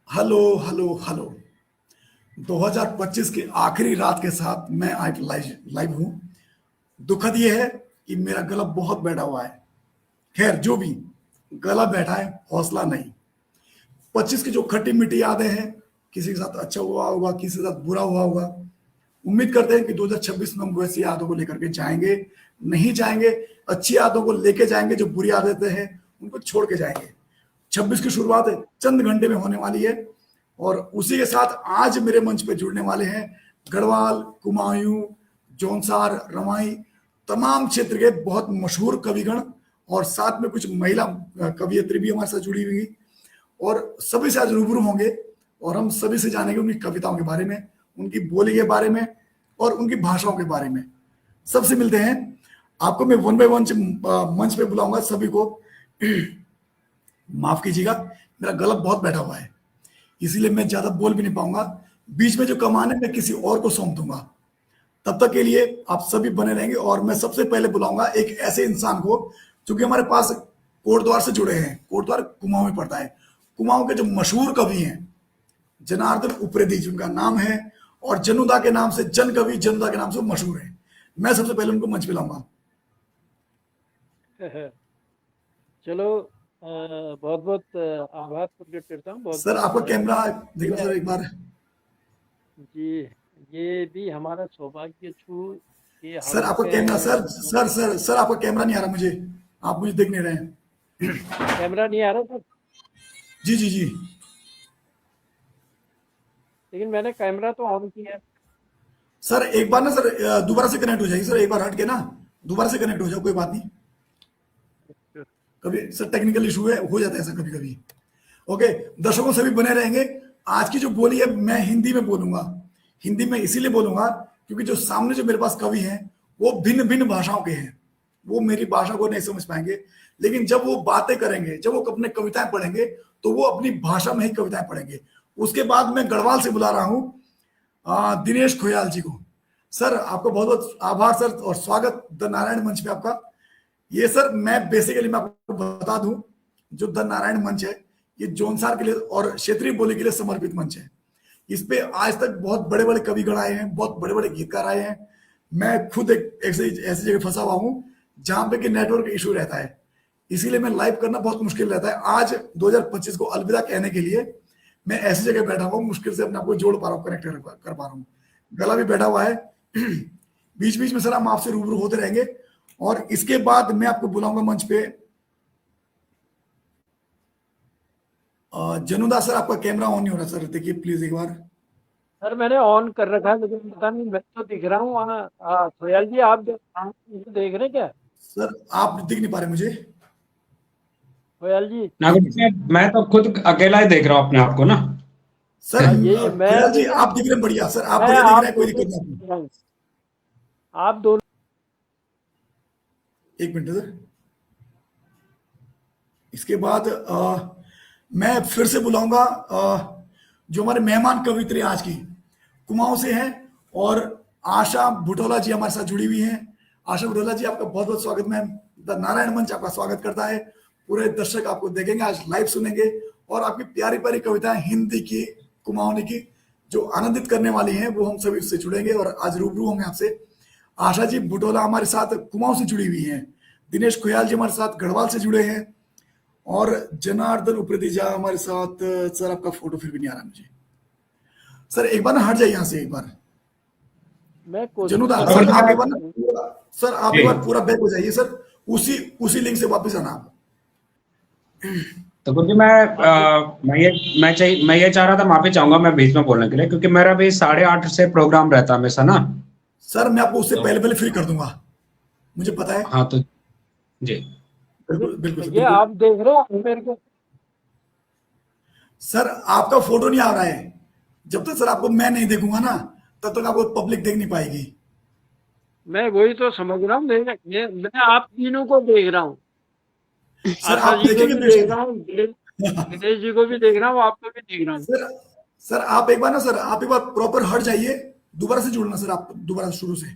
Hello hello hello. 2025 की आखिरी रात के साथ मैं आज लाइव लाइव हूं। दुखद यह है कि मेरा गला बहुत बैठा हुआ है। खैर जो भी, गला बैठा है, हौसला नहीं। 25 की जो खट्टी मीठी यादें हैं, किसी के साथ अच्छा हुआ होगा, किसी के साथ बुरा हुआ होगा। उम्मीद करते हैं कि 2026 में हम वैसी यादों को लेकर के जाएंगे। नहीं जाएंगे, अच्छी यादों को लेके जाएंगे। जो बुरी आदतें हैं उनको छोड़ के जाएंगे। 26 की शुरुआत चंद घंटे में होने वाली है। और उसी के साथ आज मेरे मंच पे जुड़ने वाले हैं गढ़वाल, कुमायूं, जौनसार, रमाई, तमाम क्षेत्र के बहुत मशहूर कविगण। और साथ में कुछ महिला कवियत्री भी हमारे साथ जुड़ी हुई। और सभी से आज रूबरू होंगे और हम सभी से जानेंगे उनकी कविताओं के बारे में, उनकी बोली के बारे में और उनकी भाषाओं के बारे में। सबसे मिलते हैं। आपको मैं वन बाय वन मंच पे बुलाऊंगा सभी को। माफ कीजिएगा, मेरा गला बहुत बैठा हुआ है, इसीलिए मैं ज्यादा बोल भी नहीं पाऊंगा। बीच में जो कमान है मैं किसी और को सौंप दूंगा। तब तक के लिए आप सभी बने रहेंगे। और मैं सबसे पहले बुलाऊंगा एक ऐसे इंसान को जो कि हमारे पास कोटद्वार से जुड़े हैं। कोटद्वार कुमाऊं में पड़ता है। कुमाऊं के जो मशहूर कवि हैं जनार्दन उप्रेती जिनका नाम है, और जनुदा के नाम से, जन कवि जनुदा के नाम से मशहूर है। मैं सबसे पहले उनको मंच पे लाऊंगा। चलो, बहुत बहुत आभार प्रकट करता हूँ। बहुत सर बहुत आपका कैमरा देखना सर एक बार। जी, ये भी हमारा सौभाग्य छू कि सर हम आपका camera, sir sir sir sir आपका कैमरा नहीं आ रहा मुझे। आप मुझे देख नहीं रहे हैं। कैमरा नहीं आ रहा था, जी जी जी। लेकिन मैंने कैमरा तो ऑन किया है। सर एक बार ना सर, दोबारा से कनेक्ट हो जाएगी सर। एक बार हट के ना दोबारा से कनेक्ट हो जाओ, कोई बात नहीं। कभी सर टेक्निकल इशू है, हो जाता है ऐसा कभी कभी। ओके, दर्शकों सभी बने रहेंगे। आज की जो बोली है मैं हिंदी में बोलूंगा। हिंदी में इसीलिए बोलूंगा क्योंकि जो सामने जो मेरे पास कवि हैं वो भिन्न भिन्न भाषाओं के हैं। वो मेरी भाषा को नहीं समझ पाएंगे, लेकिन जब वो बातें करेंगे, जब वो अपने कविताएं पढ़ेंगे, तो वो अपनी भाषा में ही कविताएं पढ़ेंगे। उसके बाद मैं गढ़वाल से बुला रहा हूं दिनेश खोयाल जी को। सर आपका बहुत बहुत आभार सर, और स्वागत द नारायण मंच पे आपका। ये सर मैं बेसिकली मैं आपको बता दूं, जो द नारायण मंच है ये जोनसार के लिए और क्षेत्रीय बोली के लिए समर्पित मंच है। इस पे आज तक बहुत बड़े बड़े कविगण आए हैं, बहुत बड़े बड़े गीतकार आए हैं। मैं खुद एक ऐसी जगह फंसा हुआ हूँ जहां पे कि नेटवर्क इशू रहता है, इसीलिए मैं लाइव करना बहुत मुश्किल रहता है। आज 2025 को अलविदा कहने के लिए मैं ऐसी जगह बैठा हुआ हूँ, मुश्किल से अपने आप को जोड़ पा रहा हूँ, कनेक्ट कर पा रहा हूँ। गला भी बैठा हुआ है। बीच बीच में सर हम आपसे रूबरू होते रहेंगे। और इसके बाद मैं आपको बुलाऊंगा मंच पे जनुदा सर। आपका कैमरा ऑन नहीं हो रहा सर, देखिए प्लीज एक बार। सर मैंने ऑन कर रखा है, लेकिन पता नहीं, मैं तो दिख रहा हूँ वहाँ। सोयाल जी, आप मुझे देख रहे हैं क्या? सर आप दिख नहीं पा रहे मुझे। सोयाल जी, नागरिक साहब, मैं तो खुद अकेला ही देख रहा हूँ अपने आप को ना। सर यही मैं खुयाल जी भी, आप दिख रहे हैं, बढ़िया सर, आप मैं बढ़िया दिख आप रहे हैं, कोई दोनों दिक्कत नहीं। देख रहा हूँ। आप दोनों। एक मिनट सर। इसके बाद मैं फिर से बुलाऊंगा जो हमारे मेहमान कवित्री आज की कुमाऊं से हैं, और आशा बुटोला जी हमारे साथ जुड़ी हुई हैं। आशा बुटोला जी आपका बहुत बहुत स्वागत। मैम, द नारायण मंच आपका स्वागत करता है। पूरे दर्शक आपको देखेंगे, आज लाइव सुनेंगे, और आपकी प्यारी प्यारी कविताएं हिंदी की, कुमाऊनी की जो आनंदित करने वाली हैं, वो हम सभी उससे जुड़ेंगे और आज रूबरू होंगे आपसे। आशा जी बुटोला हमारे साथ कुमाऊं से जुड़ी हुई हैं। दिनेश खुयाल जी हमारे साथ गढ़वाल से जुड़े हैं, और जनार्दन उप्रेती जी हमारे साथ। सर आपका फोटो फिर भी नहीं आ रहा मुझे। सर एक बार ना हट जाइए यहाँ से एक बार। मैं कोशिश जनुदा कर सर रहा आप हूँ। एक बार ना सर आप एक बार पूरा बैक हो जाइए सर। उसी उसी लिंक से वापस आना आप। तो क्योंकि मैं ये चाह रहा था, माफी चाहूंगा मैं बीच में बोलने के लिए, क्योंकि मेरा भी 8:30 से प्रोग्राम रहता है हमेशा ना। सर मैं आपको उससे तो पहले पहले फ्री कर दूंगा, मुझे पता है। हाँ, तो जी। बिल्कुल बिल्कुल सर, ये बिल्कुल। आप देख रहे हो मेरे को? सर आपका फोटो नहीं आ रहा है। जब तक सर आपको मैं नहीं देखूंगा ना, तब तक आपको पब्लिक देख नहीं पाएगी। मैं वही तो समझ रहा हूँ। मैं आप तीनों को देख रहा हूँ। सर आशा आप जी को देखेंगे भी देख बेशक। रहा हूँ, गणेश जी को भी देख रहा हूँ, आपको भी देख रहा हूँ। सर सर आप एक बार ना, सर आप एक बार प्रॉपर हट जाइए, दोबारा से जुड़ना सर, आप दोबारा शुरू से।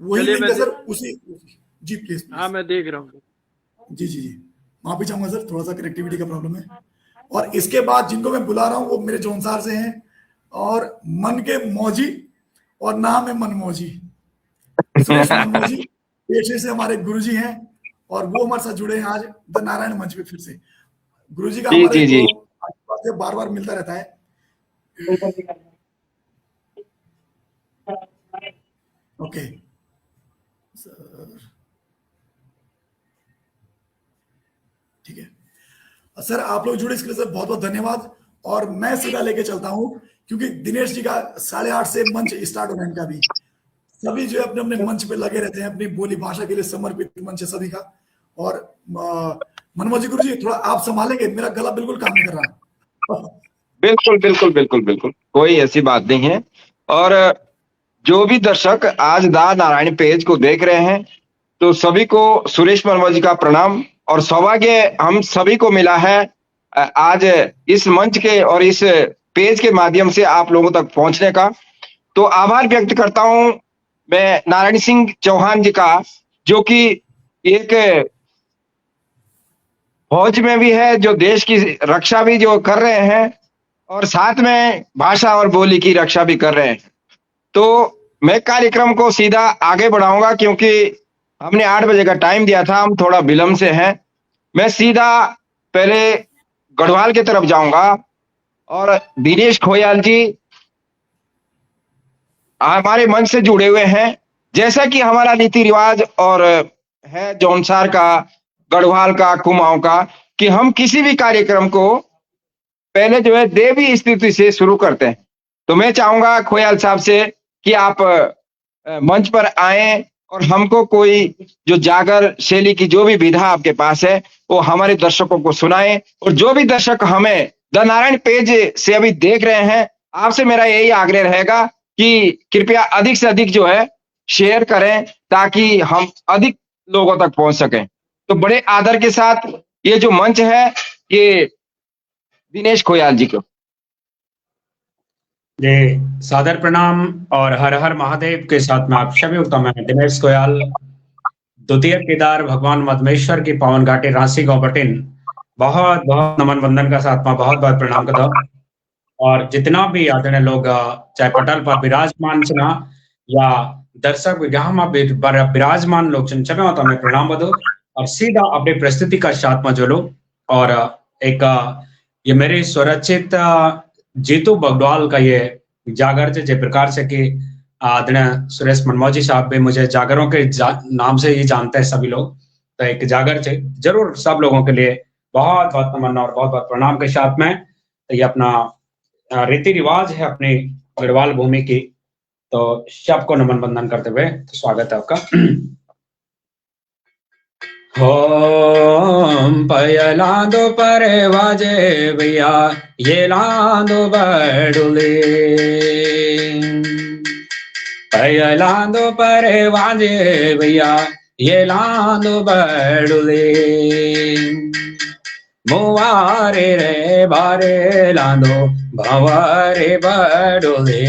वही चलिए लिंक मैं है सर, उसी। जी प्लीज हाँ, प्लीज। मैं देख रहा हूँ। जी जी जी। माफी चाहूंगा सर, थोड़ा सा कनेक्टिविटी का प्रॉब्लम है। और इसके बाद जिनको मैं बुला रहा हूं वो मेरे जौनसार से हैं और मन के मौजी और नाम है मनमौजी, सुरेश मनमौजी पेशे से हमारे गुरुजी हैं और वो हमारे साथ जुड़े हैं आज द नारायण मंच पे। फिर से गुरुजी का जी हमारे जी जी को बार बार मिलता रहता है। ओके सर, ठीक है सर, आप लोग जुड़े इसके लिए सर बहुत बहुत धन्यवाद। और मैं सीधा लेके चलता हूं क्योंकि दिनेश जी का 8:30 से मंच स्टार्ट होना है इनका भी। सभी जो अपने अपने मंच पे लगे रहते हैं, अपनी बोली भाषा के लिए समर्पित मंच है सभी का। और मनमोजी गुरु जी थोड़ा आप संभालेंगे, मेरा गला बिल्कुल काम नहीं कर रहा। बिल्कुल बिल्कुल बिल्कुल बिल्कुल, कोई ऐसी बात नहीं है। और जो भी दर्शक आज दा नारायण पेज को देख रहे हैं तो सभी को सुरेश मनमोजी जी का प्रणाम। और सौभाग्य हम सभी को मिला है आज इस मंच के और इस पेज के माध्यम से आप लोगों तक पहुंचने का। तो आभार व्यक्त करता हूं मैं नारायण सिंह चौहान जी का, जो कि एक फौज में भी है, जो देश की रक्षा भी जो कर रहे हैं और साथ में भाषा और बोली की रक्षा भी कर रहे हैं। तो मैं कार्यक्रम को सीधा आगे बढ़ाऊंगा क्योंकि हमने 8 बजे का टाइम दिया था, हम थोड़ा विलंब से हैं। मैं सीधा पहले गढ़वाल की तरफ जाऊंगा और दिनेश खोयाल जी हमारे मंच से जुड़े हुए हैं। जैसा कि हमारा रीति रिवाज और है जौनसार का, गढ़वाल का, कुमाऊं का, कि हम किसी भी कार्यक्रम को पहले जो है देवी स्तुति से शुरू करते हैं। तो मैं चाहूंगा खोयाल साहब से कि आप मंच पर आए और हमको कोई जो जागर शैली की जो भी विधा आपके पास है वो हमारे दर्शकों को सुनाएं। और जो भी दर्शक हमें द नारायण पेज से अभी देख रहे हैं, आपसे मेरा यही आग्रह रहेगा कि कृपया अधिक से अधिक जो है शेयर करें ताकि हम अधिक लोगों तक पहुंच सकें। तो बड़े आदर के साथ ये जो मंच है ये दिनेश खोयाल जी को। जी, सादर प्रणाम और हर हर महादेव के साथ में आप सभी को मैं दिनेश खोयाल द्वितीय केदार भगवान मदमेश्वर की पावन घाटी रांसी गांव बटिन बहुत बहुत नमन वंदन का साथ में बहुत बहुत प्रणाम करता हूं। और जितना भी आदरणीय लोग चाहे पटल पर विराजमान छना या दर्शक विग्रह में विराजमान लोग छन सभी तो मैं प्रणाम बदो और सीधा अपनी प्रस्तुति का साथ में जो लोग और एक ये मेरे स्वरचित जीतू बगडवाल का ये जागर जय प्रकार से कि आदरणीय सुरेश मनमोजी साहब भी मुझे जागरों के नाम से ही जानते हैं सभी लोग। तो एक जागर से जरूर सब लोगों के लिए बहुत बहुत नमन और बहुत बहुत प्रणाम के साथ में ये अपना रीति रिवाज है अपनी गढ़वाल भूमि की। तो सबको नमन बंदन करते हुए तो स्वागत है आपका। होम पयलांदो परे वाजे भैया ये लांदो बडुले, पयलांदो परे वाजे भैया ये लांदो बडुले, मुवारे रे बारे लांदो भवारे बडुले,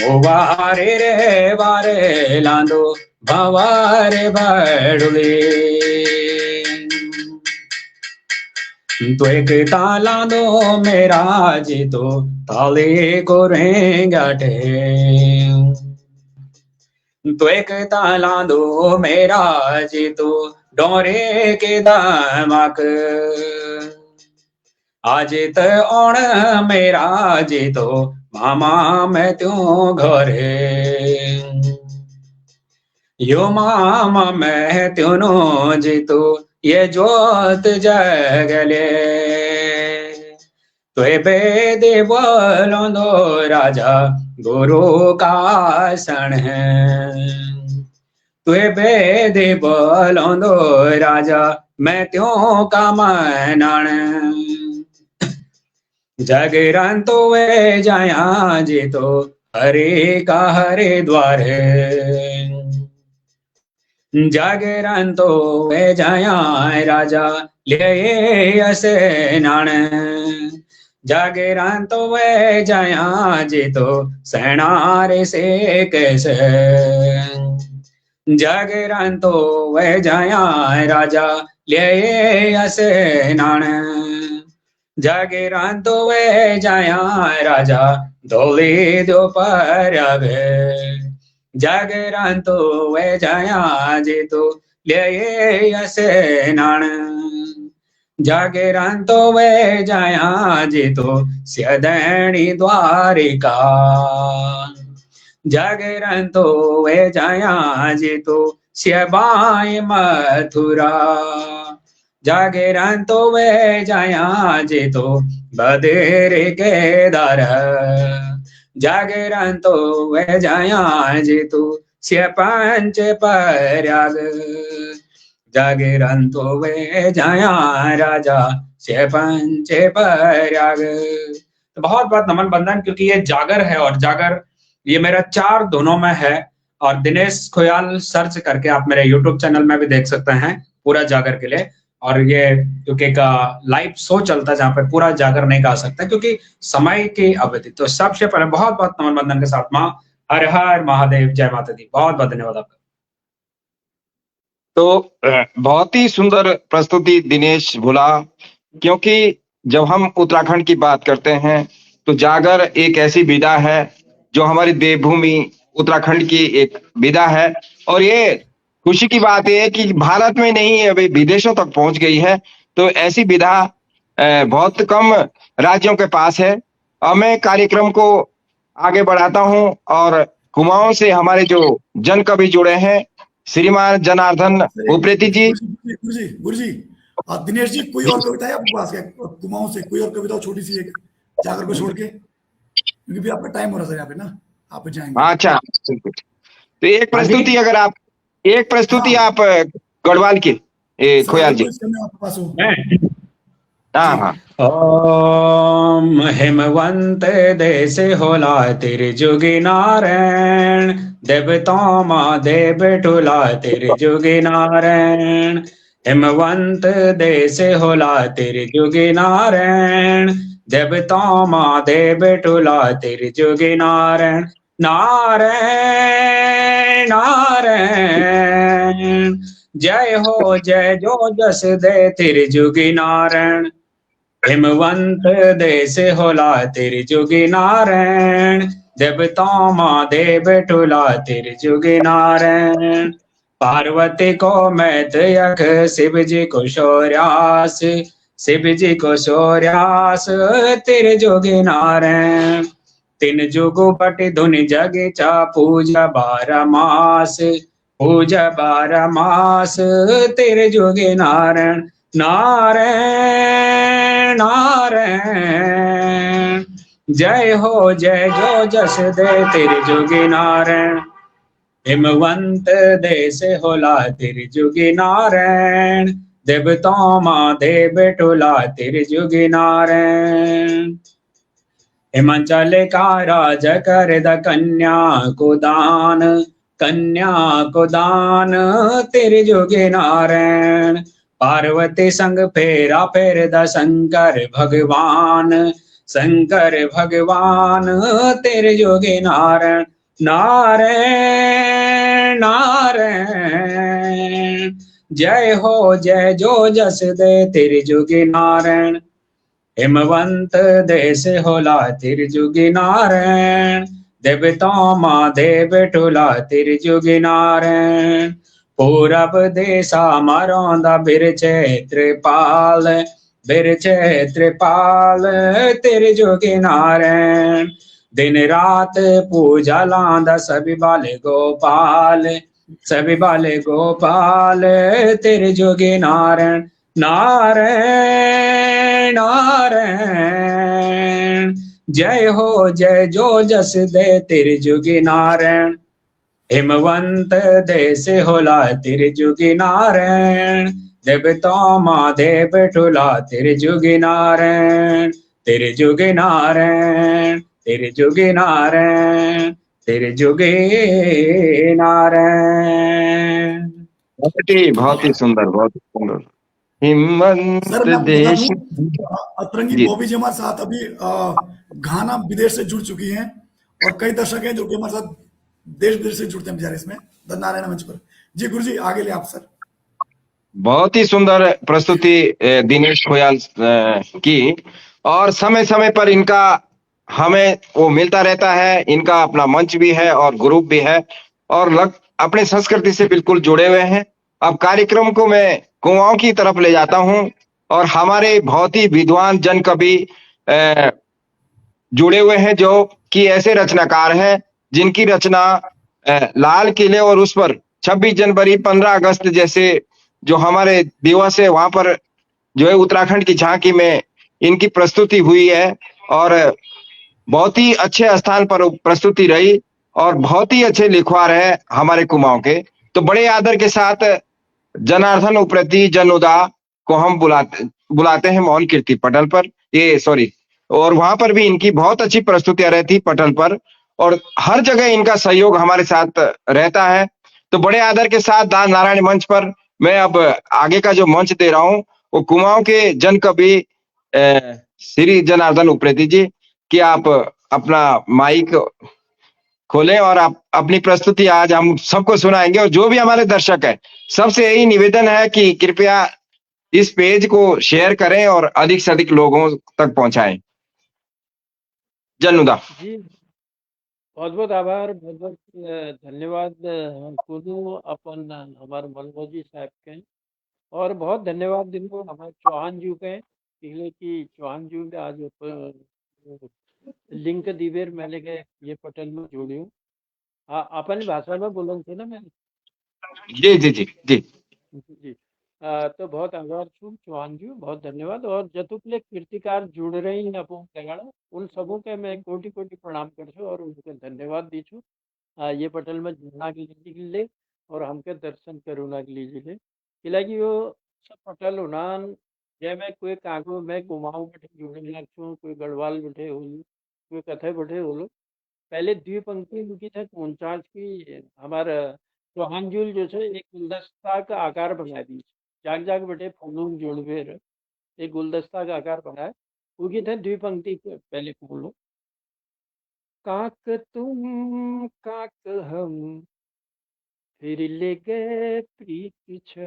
मुवारे रे बारे लांदो भवारे बडुले, तो एक ताला दो मेरा जी तो ताले को रेंगाटे, तो एक ताला दो मेरा जी तो डोरे के दामक, आज त ओण मेरा जी तो मामा मैं त्यों घरे, यो मामा मैं त्यों जी तो ये जोत जगले, तो बेदे बोलो दो राजा गुरु का सन है, तो बेदे बोलो दो राजा मैं त्यों का मनण, जागरंतो वे जाया जी तो हरे का हरे द्वारे, जागरंतो वे जाया राजा ले असे नाण, जागरंतो वे जाया जी तो सेनारे से कैसे, जागरण तो वह जाया राजा ले असे नाण जागरण तो वह जाया राजा धोली दोपहर जागरण तो वह जाया जे तो ले असे नाण जागरण तो वे जाया जे तो स्यदणी द्वारिका जागरण तो वे जाया जे तो स्यबाई मथुरा जागरण तो वे जाया जे तो बदेरे केदार जागरण तो वे जाया जे तो स्य पंच प्रयाग जागरण तो वे जाया राजा से पंचे प्रयाग। तो बहुत बहुत नमन बंधन, क्योंकि ये जागर है और जागर ये मेरा 4 धुनों में है। और दिनेश खोयाल सर्च करके आप मेरे YouTube चैनल में भी देख सकते हैं पूरा जागर के लिए। और ये क्योंकि का लाइव शो चलता है जहाँ पे पूरा जागर नहीं गा सकता क्योंकि समय की अवधि। तो सबसे पहले बहुत बहुत नमन बंधन के साथ माँ हर हर महादेव, जय माता दी। बहुत बहुत धन्यवाद आपका। तो बहुत ही सुंदर प्रस्तुति दिनेश भुला, क्योंकि जब हम उत्तराखंड की बात करते हैं तो जागर एक ऐसी विधा है जो हमारी देवभूमि उत्तराखंड की एक विधा है। और ये खुशी की बात है कि भारत में नहीं, अभी विदेशों तक पहुंच गई है। तो ऐसी विधा बहुत कम राज्यों के पास है। अब मैं कार्यक्रम को आगे बढ़ाता हूं और कुमाऊं से हमारे जो जन कवि जुड़े हैं श्रीमान जनार्दन उप्रेती जी। गुरुजी दिनेश जी, कोई और कविता है आपके पास? कुमाऊं से कोई और कविता छोटी सी एक जागर को छोड़ के, क्योंकि भी आपका टाइम हो रहा है यहाँ पे ना, आप जाएंगे। अच्छा, तो एक प्रस्तुति, अगर आप एक प्रस्तुति आप गढ़वाल की खोयाल जी। आपके पास हो? हाँ हाँ। ओम हिमवंत देश होला तेरे जोगी नारायण देवता माँ देव टोला तेरे जोगी नारायण हिमवंत देश होला तेरे जोगी नारायण देवता माँ देव टोला तेरे जोगी नारायण नारायण नारायण जय हो जय जो जस दे तेरे जोगी नारायण हिमवंत देश होला तेरे जोगी नारायण देवता माँ देव टोला तेरे जोगी नारायण पार्वती को मैत यख शिव जी को शौर्यास शिव जी को शौर्यास तेरे जोगी नारायण तीन जुगु पटि धुनि जगे चा पूजा 12 मास पूजा 12 मास तेरे जोगी नारायण नारायण नारायण जय हो जय जो जस दे तेरे जोगी नारायण हिमवंत देश होला तेरे जोगी नारायण देवता माँ देव टोला तेरे जोगी नारायण हिमाचल का राज कर द कन्या को दान तेरे जोगी नारायण पार्वती संग फेरा फेर द शंकर भगवान तेरे जोगी नारायण नारायण नारायण जय हो जय जो जस दे तेरे जोगी नारायण हिमवंत देश होला तेरे जोगी नारायण देवता माँ देव टोला तेरे जोगी नारायण पूरब देशा मरौंदा बिर क्षेत्रपाल तेरे जोगी नारायण दिन रात पूजा लांदा सभी बाले गोपाल तेरे जोगी नारायण नारायण नारायण जय हो जय जो जस दे तेरे जोगी नारायण हिमवंत देश होला तेरे जोगी नारायण देवता माँ देव टोला तेरे जोगी नारायण तेरे जोगी नारायण तेरे जोगी नारायण तेरे जोगी नारायण। बहुत ही सुंदर हिमवंत देश। अतरंगी बॉबी जी हमारे साथ अभी घाना विदेश से जुड़ चुकी हैं और कई दर्शक हैं जो कि हमारे साथ देश विदेश से जुड़ते हैं बेचारे इसमें द नारायण मंच पर। जी गुरु जी आगे ले आप सर। बहुत ही सुंदर प्रस्तुति दिनेश गोयल की, और समय समय पर इनका हमें वो मिलता रहता है। इनका अपना मंच भी है और ग्रुप भी है, और अपने संस्कृति से बिल्कुल जुड़े हुए हैं। अब कार्यक्रम को मैं कुआंओं की तरफ ले जाता हूं, और हमारे बहुत ही विद्वान जन कवि जुड़े हुए हैं, जो कि ऐसे रचनाकार हैं जिनकी रचना लाल किले और उस पर 26 जनवरी 15 अगस्त जैसे जो हमारे दिवस है वहां पर जो है उत्तराखंड की झांकी में इनकी प्रस्तुति हुई है, और बहुत ही अच्छे स्थान पर प्रस्तुति रही, और बहुत ही अच्छे लिखवार है हमारे कुमाऊं के। तो बड़े आदर के साथ जनार्दन उप्रेती जनुदा को हम बुलाते हैं मौन कीर्ति पटल पर, ये सॉरी, और वहां पर भी इनकी बहुत अच्छी प्रस्तुतियां रहती पटल पर, और हर जगह इनका सहयोग हमारे साथ रहता है। तो बड़े आदर के साथ दास नारायण मंच पर मैं अब आगे का जो मंच दे रहा हूं वो कुमाऊं के जन कवि श्री जनार्दन उप्रेती जी कि आप अपना माइक खोलें और आप अपनी प्रस्तुति आज हम सबको सुनाएंगे। और जो भी हमारे दर्शक है सबसे यही निवेदन है कि कृपया इस पेज को शेयर करें और अधिक से अधिक लोगों तक पहुंचाएं। जनुदा जी बहुत बहुत आभार, बहुत बहुत धन्यवाद कुनु अपन हमारे मनमोहन जी साहब के, और बहुत धन्यवाद दिनको हमारे चौहान जी के, इसलिए कि चौहान जी ने आज लिंक दीवेर मैंने के ये पटल में जोड़ियो। अपन भाषा में बोलन थे ना मैं। जी जी जी जी जी तो बहुत आभार छू चौहान जी, बहुत धन्यवाद। और जतुकले कीर्तिकार जुड़ रहे हैं अपो लगाड़ा, उन सबों के मैं कोटि कोटि प्रणाम कर छू और उनके धन्यवाद दी छू ये पटल में जुड़ना के लिए और हमके दर्शन करुणा के लिए कि वो सब पटल उनान जै में कोई कागो में कुमाऊं बैठे जुड़े लग छू, कोई गढ़वाल बैठे हो, कोई कथे बैठे हो। पहले द्विपंक्ति लिखी है 49 की हमारा चौहान जूल जो है एक गुलदस्ता का आकार बना दी, जाग जाग बैठे फूलून जोड़वे एक गुलदस्ता का आकार बनाए, वो गीत है द्विपंक्ति पहले बोलो। काक तुम काक हम फिर ले गए प्रीत छ,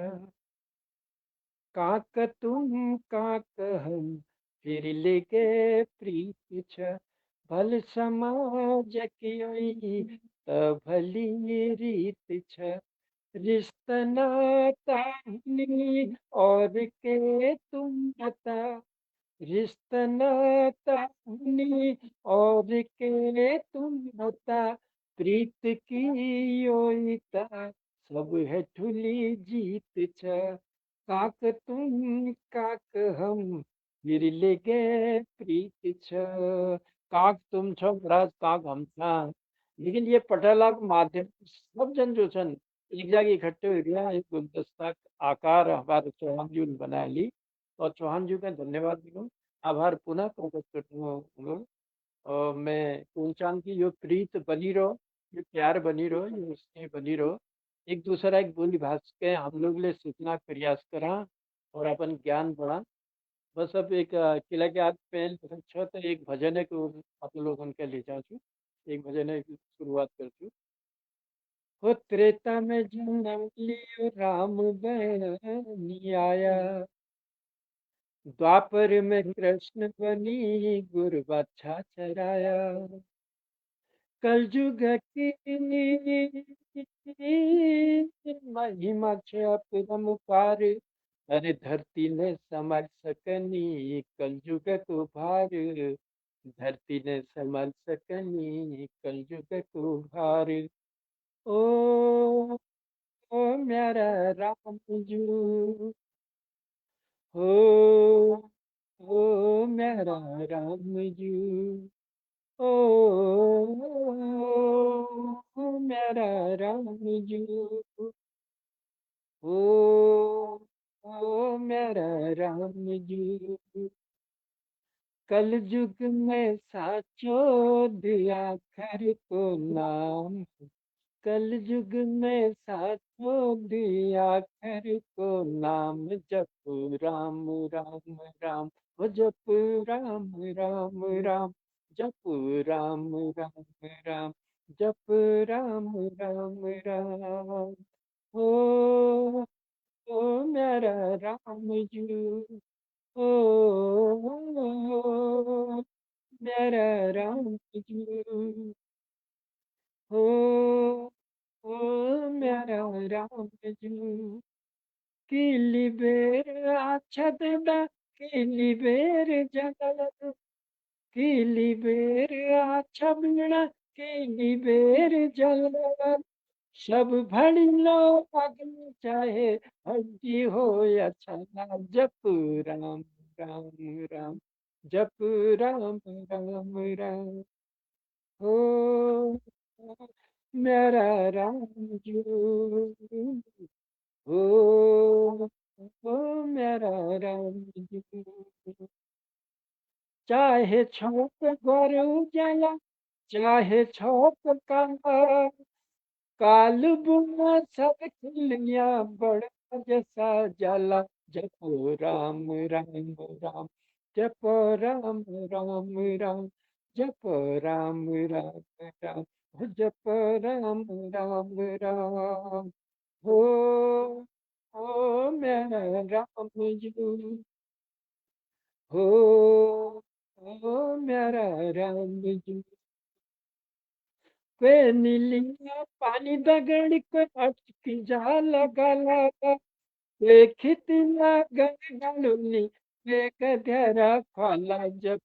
काक तुम काक हम फिर ले गए प्रीत छ, भल समाज की भली रीत छ, रिश्ता नाता नहीं और के तुम बता, रिश्ता नाता नहीं और के तुम बता, प्रीत की योइता सब है ठुली जीत छ, काक तुम काक हम फिर ले गए प्रीत छ, काक तुम छो राज काक हम था। लेकिन ये पटला के माध्यम से सब जन जो छन एक जगह इकट्ठे हो गया, एक गुलदस्ता आकार हमारे चौहान जी ने बना ली, और चौहान जी का धन्यवाद दिलो, आभार पुनः प्रकट करता हूँ। और मैं कुलचांद की जो प्रीत बनी रहो, ये प्यार बनी रहो, ये स्नेह बनी रहो, एक दूसरा एक बोली भाषा के हम लोग ले सीखना का प्रयास करा और अपन ज्ञान बढ़ा। बस अब एक किला के हाथ पहल छ तो एक भजन है को आप लोग उनके ले जाऊँ, एक भजन है की शुरुआत करती। हो त्रेता में जन्म लियो राम बनी आया, द्वापर में कृष्ण बनी गुरु बाछा चराया, कलयुग की महिमा छे अपरम पार, अरे धरती ने संभाल सकनी कलयुग को भार, धरती ने संभाल सकनी कलयुग को भार। ओ, ओ मेरा राम जू, हो ओ मेरा राम जू, ओ मेरा राम जू, ओ मेरा राम जू, कल युग में साचो दिया खर को नाम, कल युग में साचो दिया खर को नाम, जप राम राम राम, ओ जप राम राम राम, जप राम राम राम, जप राम राम राम। ओ मेरा राम जू, ओ मेरा राम जू, ओ मेरा राम जू, किली बेर अच्छा देदा, किली बेर जगल, किली बेर अच्छा बीणा, किली बेर जल, सब भड़ी लो अग्न चाहे हड्डी हो या छाला, जप राम राम राम, जप राम राम राम, हो मेरा राम जी, हो मेरा राम जी, चाहे छोट गरु जला, चाहे छोट काला, काल बुना सब खिलिया बड़ा जैसा जाला, जपो राम राम राम, जपो राम राम राम, जपो राम राम राम, जपो राम राम राम, हो मेरा राम जी, हो मेरा राम जी, वे नीलिया पानी दगड़ को अटकी जा लगा लगा, वे खितिया गलुनी, वे गधरा खाला, जप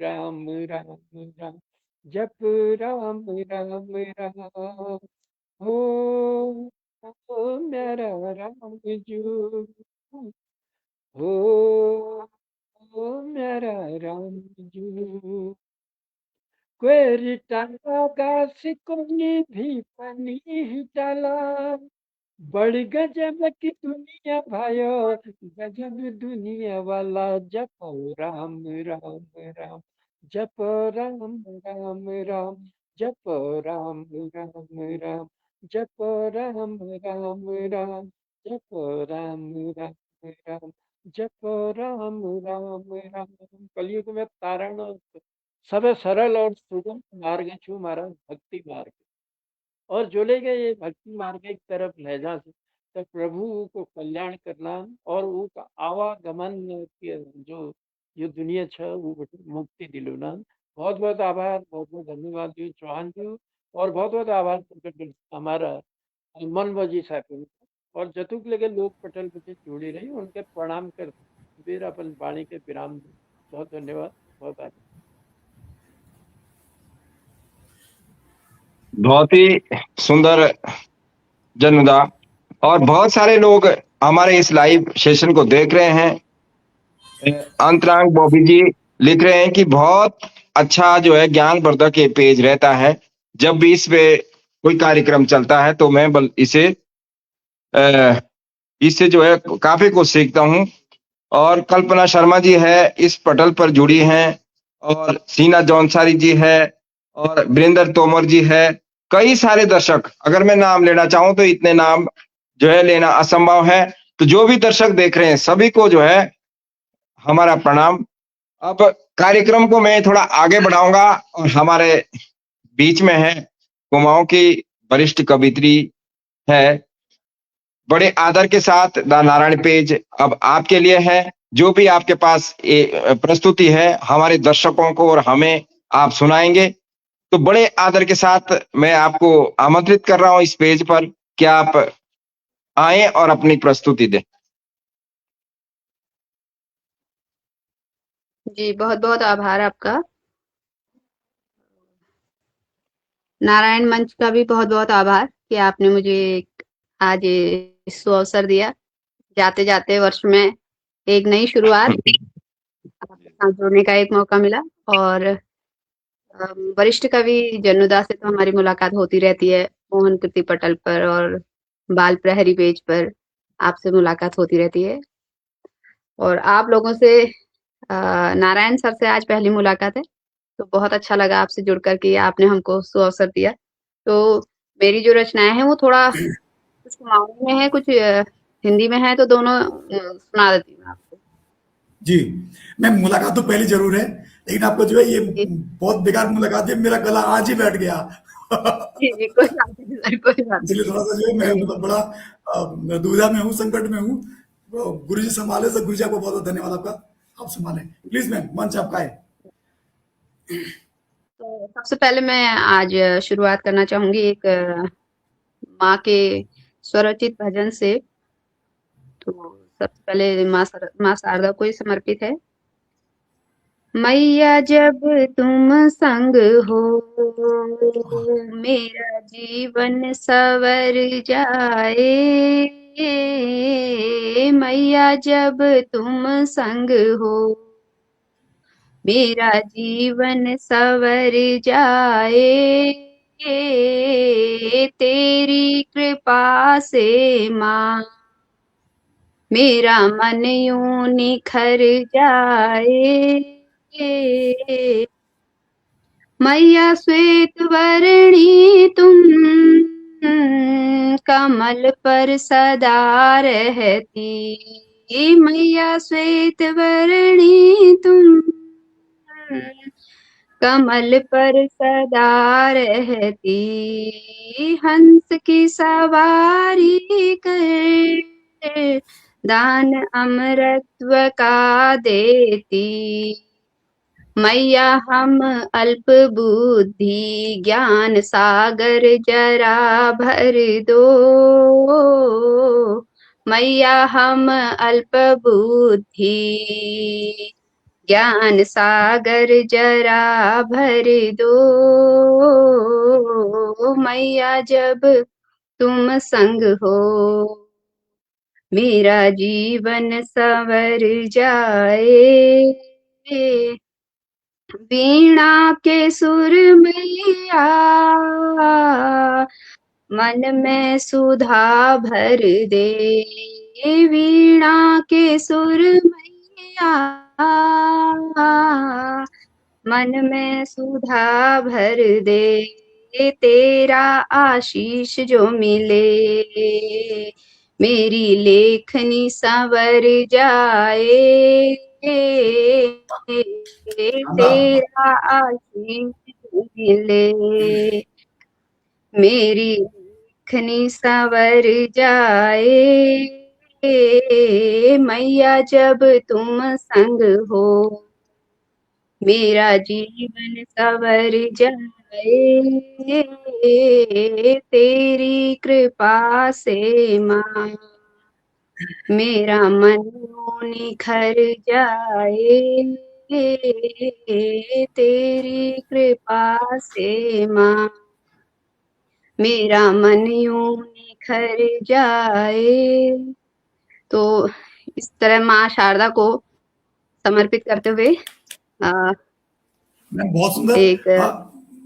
राम राम राम, जप राम राम राम, हो मेरा राम जू, हो मेरा राम जू, क्वेरी टाला गाछ कोनी भी पानी ही डाला, बड़ी गजब की दुनिया भायो, गजब दुनिया वाला, जपो राम राम राम, जपो राम राम राम, जपो राम राम राम, जपो राम राम राम, जपो राम राम राम, जपो राम राम राम। कलयुग में तारण सब सरल और सुगम मार्ग छू मारा भक्ति मार्ग, और जो ले गए ये भक्ति मार्ग की तरफ ले जा से, तो प्रभु को कल्याण करना और वो का आवागमन के जो ये दुनिया छ वो मुक्ति दिलुना। बहुत बहुत आभार, बहुत बहुत धन्यवाद जी चौहान जी, और बहुत बहुत आभार हमारा मन बजी साहब, और जतुक लगे लोग पटल बचे जुड़ी रही उनके प्रणाम कर फिर अपन वाणी के विराम दे। बहुत धन्यवाद, बहुत आभार। बहुत ही सुंदर जन्मदा, और बहुत सारे लोग हमारे इस लाइव सेशन को देख रहे हैं। अंतरांग बॉबी जी लिख रहे हैं कि बहुत अच्छा जो है ज्ञानवर्धक ये पेज रहता है, जब भी इस पे कोई कार्यक्रम चलता है तो मैं इससे जो है काफी कुछ सीखता हूँ। और कल्पना शर्मा जी है इस पटल पर जुड़ी हैं, और सीना जौनसारी जी है, और वीरेंद्र तोमर जी है, कई सारे दर्शक, अगर मैं नाम लेना चाहूं तो इतने नाम जो है लेना असंभव है। तो जो भी दर्शक देख रहे हैं सभी को जो है हमारा प्रणाम। अब कार्यक्रम को मैं थोड़ा आगे बढ़ाऊंगा, और हमारे बीच में है कुमाऊं की वरिष्ठ कवित्री है, बड़े आदर के साथ द नारायण पेज अब आपके लिए है। जो भी आपके पास प्रस्तुति है हमारे दर्शकों को और हमें आप सुनाएंगे, तो बड़े आदर के साथ मैं आपको आमंत्रित कर रहा हूं इस पेज पर कि आप आए और अपनी प्रस्तुति दें। जी बहुत बहुत आभार आपका। नारायण मंच का भी बहुत बहुत आभार कि आपने मुझे आज इस अवसर दिया। जाते जाते वर्ष में एक नई शुरुआत आपके साथ जुड़ने का एक मौका मिला, और वरिष्ठ कवि जन्नुदा से तो हमारी मुलाकात होती रहती है, मोहन कृति पटल पर और बाल प्रहरी पेज पर आपसे मुलाकात होती रहती है, और आप लोगों से नारायण सर से आज पहली मुलाकात है, तो बहुत अच्छा लगा आपसे जुड़कर के आपने हमको सुअवसर दिया। तो मेरी जो रचनाएं हैं वो थोड़ा कुछ कुमाऊनी में है, कुछ हिंदी में है, तो दोनों सुना देती हूँ आपको। जी, मैं मुलाकात तो पहली जरूर है, लेकिन आपको जो है ये बहुत बेकार मुलाकात है, मेरा गला आज ही बैठ गया। जी कोई बात नहीं सर, कोई बात इसलिए नहीं। थोड़ा सा जो है मैं मतलब बड़ा दुविधा में हूँ, संकट में हूँ, गुरु जी संभाले, तो गुरु जी आपको बहुत बहुत धन्यवाद आपका, आप संभाले। प्लीज मैम, मंच आपका है। तो सबसे पहले मैं आज शुरुआत करना चाहूंगी एक माँ के स्वरचित भजन से। तो सबसे पहले माँ शारदा को ही समर्पित है। मैया जब तुम संग हो, मेरा जीवन सवर जाए। मैया जब तुम संग हो, मेरा जीवन सवर जाए। तेरी कृपा से माँ, मेरा मन यूं निखर जाए। मैया श्वेत वर्णी तुम, कमल पर सदा रहती। मैया श्वेत वर्णी तुम, कमल पर सदा रहती। हंस की सवारी कर, दान अमरत्व का देती। मैया हम अल्प बुद्धि, ज्ञान सागर जरा भर दो। मैया हम अल्प बुद्धि, ज्ञान सागर जरा भर दो। मैया जब तुम संग हो, मेरा जीवन संवर जाए। वीणा के सुर मैया, मन में सुधा भर दे। वीणा के सुर मैया, मन में सुधा भर दे। तेरा आशीष जो मिले, मेरी लेखनी संवर जाए। तेरा आशीष जो मिले, मेरी लेखनी संवर जाए। मैया जब तुम संग हो, मेरा जीवन संवर जाए। तेरी कृपा से माँ, मेरा मन निखर जाए। तेरी कृपा से माँ, मेरा मन यूं निखर जाए। तो इस तरह माँ शारदा को समर्पित करते हुए मैम बहुत सुंदर। एक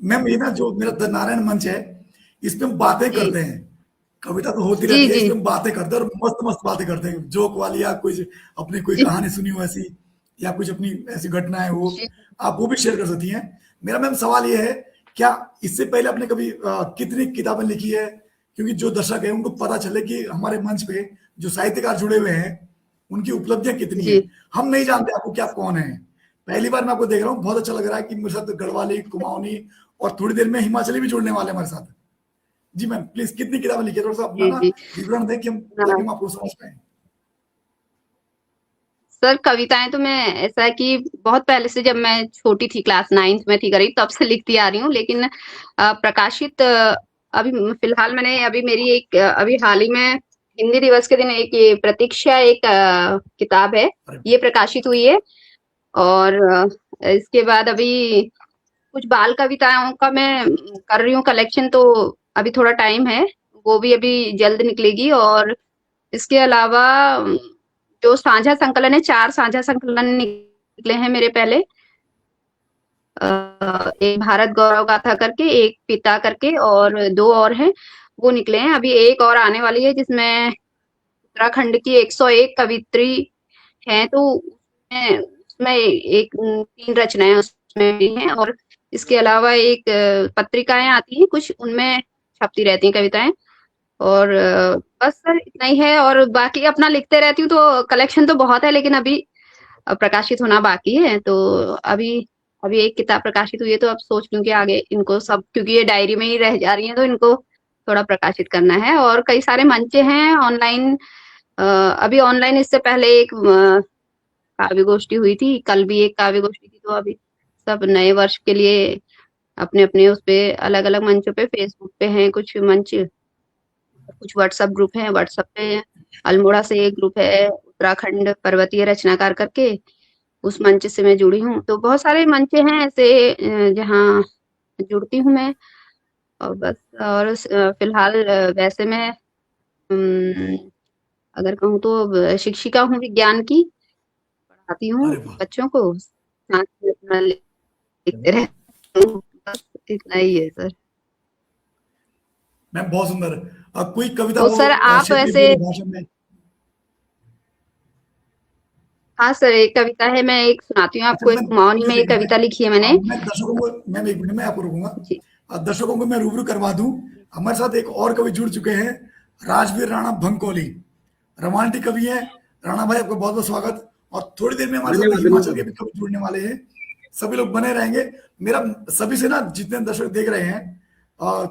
मैम ये ना जो मेरा द नारायण मंच है, इसमें हम बातें जी करते हैं, कविता तो होती जी रहती है, जी इसमें हम बातें करते हैं और मस्त मस्त बातें करते हैं, जोक वाली, या कुछ अपनी कोई जी कहानी सुनी हो ऐसी, या कुछ अपनी ऐसी घटनाएं हो, जी आप वो भी शेयर कर सकती हैं। मेरा मैम सवाल ये है, क्या इससे पहले आपने कभी कितनी किताबें लिखी है, क्योंकि जो दर्शक है उनको पता चले कि हमारे मंच पे जो साहित्यकार जुड़े हुए हैं उनकी उपलब्धियां कितनी है। जी हम नहीं जानते आपको क्या, कौन है, पहली बार मैं आपको देख रहा हूँ, बहुत अच्छा लग रहा है कि मेरे साथ गढ़वाली, कुमाऊनी और थोड़ी देर में हिमाचली भी जुड़ने वाले हमारे साथ। जी मैम प्लीज, कितनी किताबें लिखी है, थोड़ा सा अपना जी ना जी विवरण दें कि हम, हाँ ताकि हम आपको समझ पाए। सर, कविताएं तो मैं, ऐसा है कि बहुत पहले से, जब मैं छोटी थी, क्लास 9th में थी करीब, तब से लिखती आ रही हूँ। लेकिन प्रकाशित अभी फिलहाल मैंने, अभी मेरी एक अभी हाल ही में हिंदी दिवस के दिन एक ये प्रतीक्षा एक किताब है, अरे ये प्रकाशित हुई है। और इसके बाद अभी कुछ बाल कविताओं का मैं कर रही हूँ कलेक्शन, तो अभी थोड़ा टाइम है, वो भी अभी जल्द निकलेगी। और इसके अलावा जो साझा संकलन है, 4 साझा संकलन निकले हैं मेरे पहले। एक भारत गौरव गाथा करके, एक पिता करके, और 2 और हैं, वो निकले हैं। अभी एक और आने वाली है जिसमें उत्तराखंड की 101 कवित्री हैं, तो उसमें एक 3 रचनाएं उसमें भी हैं। और इसके अलावा एक पत्रिकाएं आती हैं कुछ, उनमें छपती रहती हैं कविताएं। और बस सर इतना ही है। और बाकी अपना लिखते रहती हूँ, तो कलेक्शन तो बहुत है, लेकिन अभी प्रकाशित होना बाकी है। तो अभी अभी एक किताब प्रकाशित हुई है, तो अब सोच लूं कि आगे इनको सब, क्योंकि ये डायरी में ही रह जा रही है, तो इनको थोड़ा प्रकाशित करना है। और कई सारे मंचे हैं ऑनलाइन, अभी ऑनलाइन इससे पहले एक काव्य गोष्ठी हुई थी, कल भी एक काव्य गोष्ठी थी। तो अभी सब नए वर्ष के लिए अपने अपने उस पे अलग अलग मंचों पे, फेसबुक पे हैं कुछ मंच, कुछ व्हाट्सएप ग्रुप हैं। व्हाट्सएप पे अल्मोड़ा से एक ग्रुप है उत्तराखंड पर्वतीय रचनाकार करके, उस मंच से मैं जुड़ी हूँ। तो बहुत सारे मंचे हैं ऐसे जहाँ जुड़ती हूँ मैं। और बस, और फिलहाल वैसे मैं अगर कहूँ तो शिक्षिका हूँ विज्ञान की, पढ़ाती हूँ अरे वाह, बच्चों को, साथ में अपना लिखते रहती हूँ। बस इतना ही है सर। मैम बहुत सुंदर। कोई कविता तो हो सर आप क्षेत्रीय ऐसे, बोली भाषा में? हाँ सर एक कविता है, मैं एक सुनाती हूँ अच्छा आपको। एक मैं कुमाऊनी में एक देखिए, कविता लिखी है मैंने। मैं दर्शकों को, मैम एक मिनट में आपको रुकूंगा। जी दर्शकों को मैं रूबरू करवा दूं, हमारे साथ एक और कवि जुड़ चुके हैं, राजवीर राणा भंकोली, रोमांटिक कवि हैं। राणा भाई आपका बहुत बहुत स्वागत। और थोड़ी देर में हमारे साथ हिमाचल के भी कवि जुड़ने वाले हैं, सभी लोग बने रहेंगे। मेरा सभी से ना, जितने दर्शक देख रहे हैं,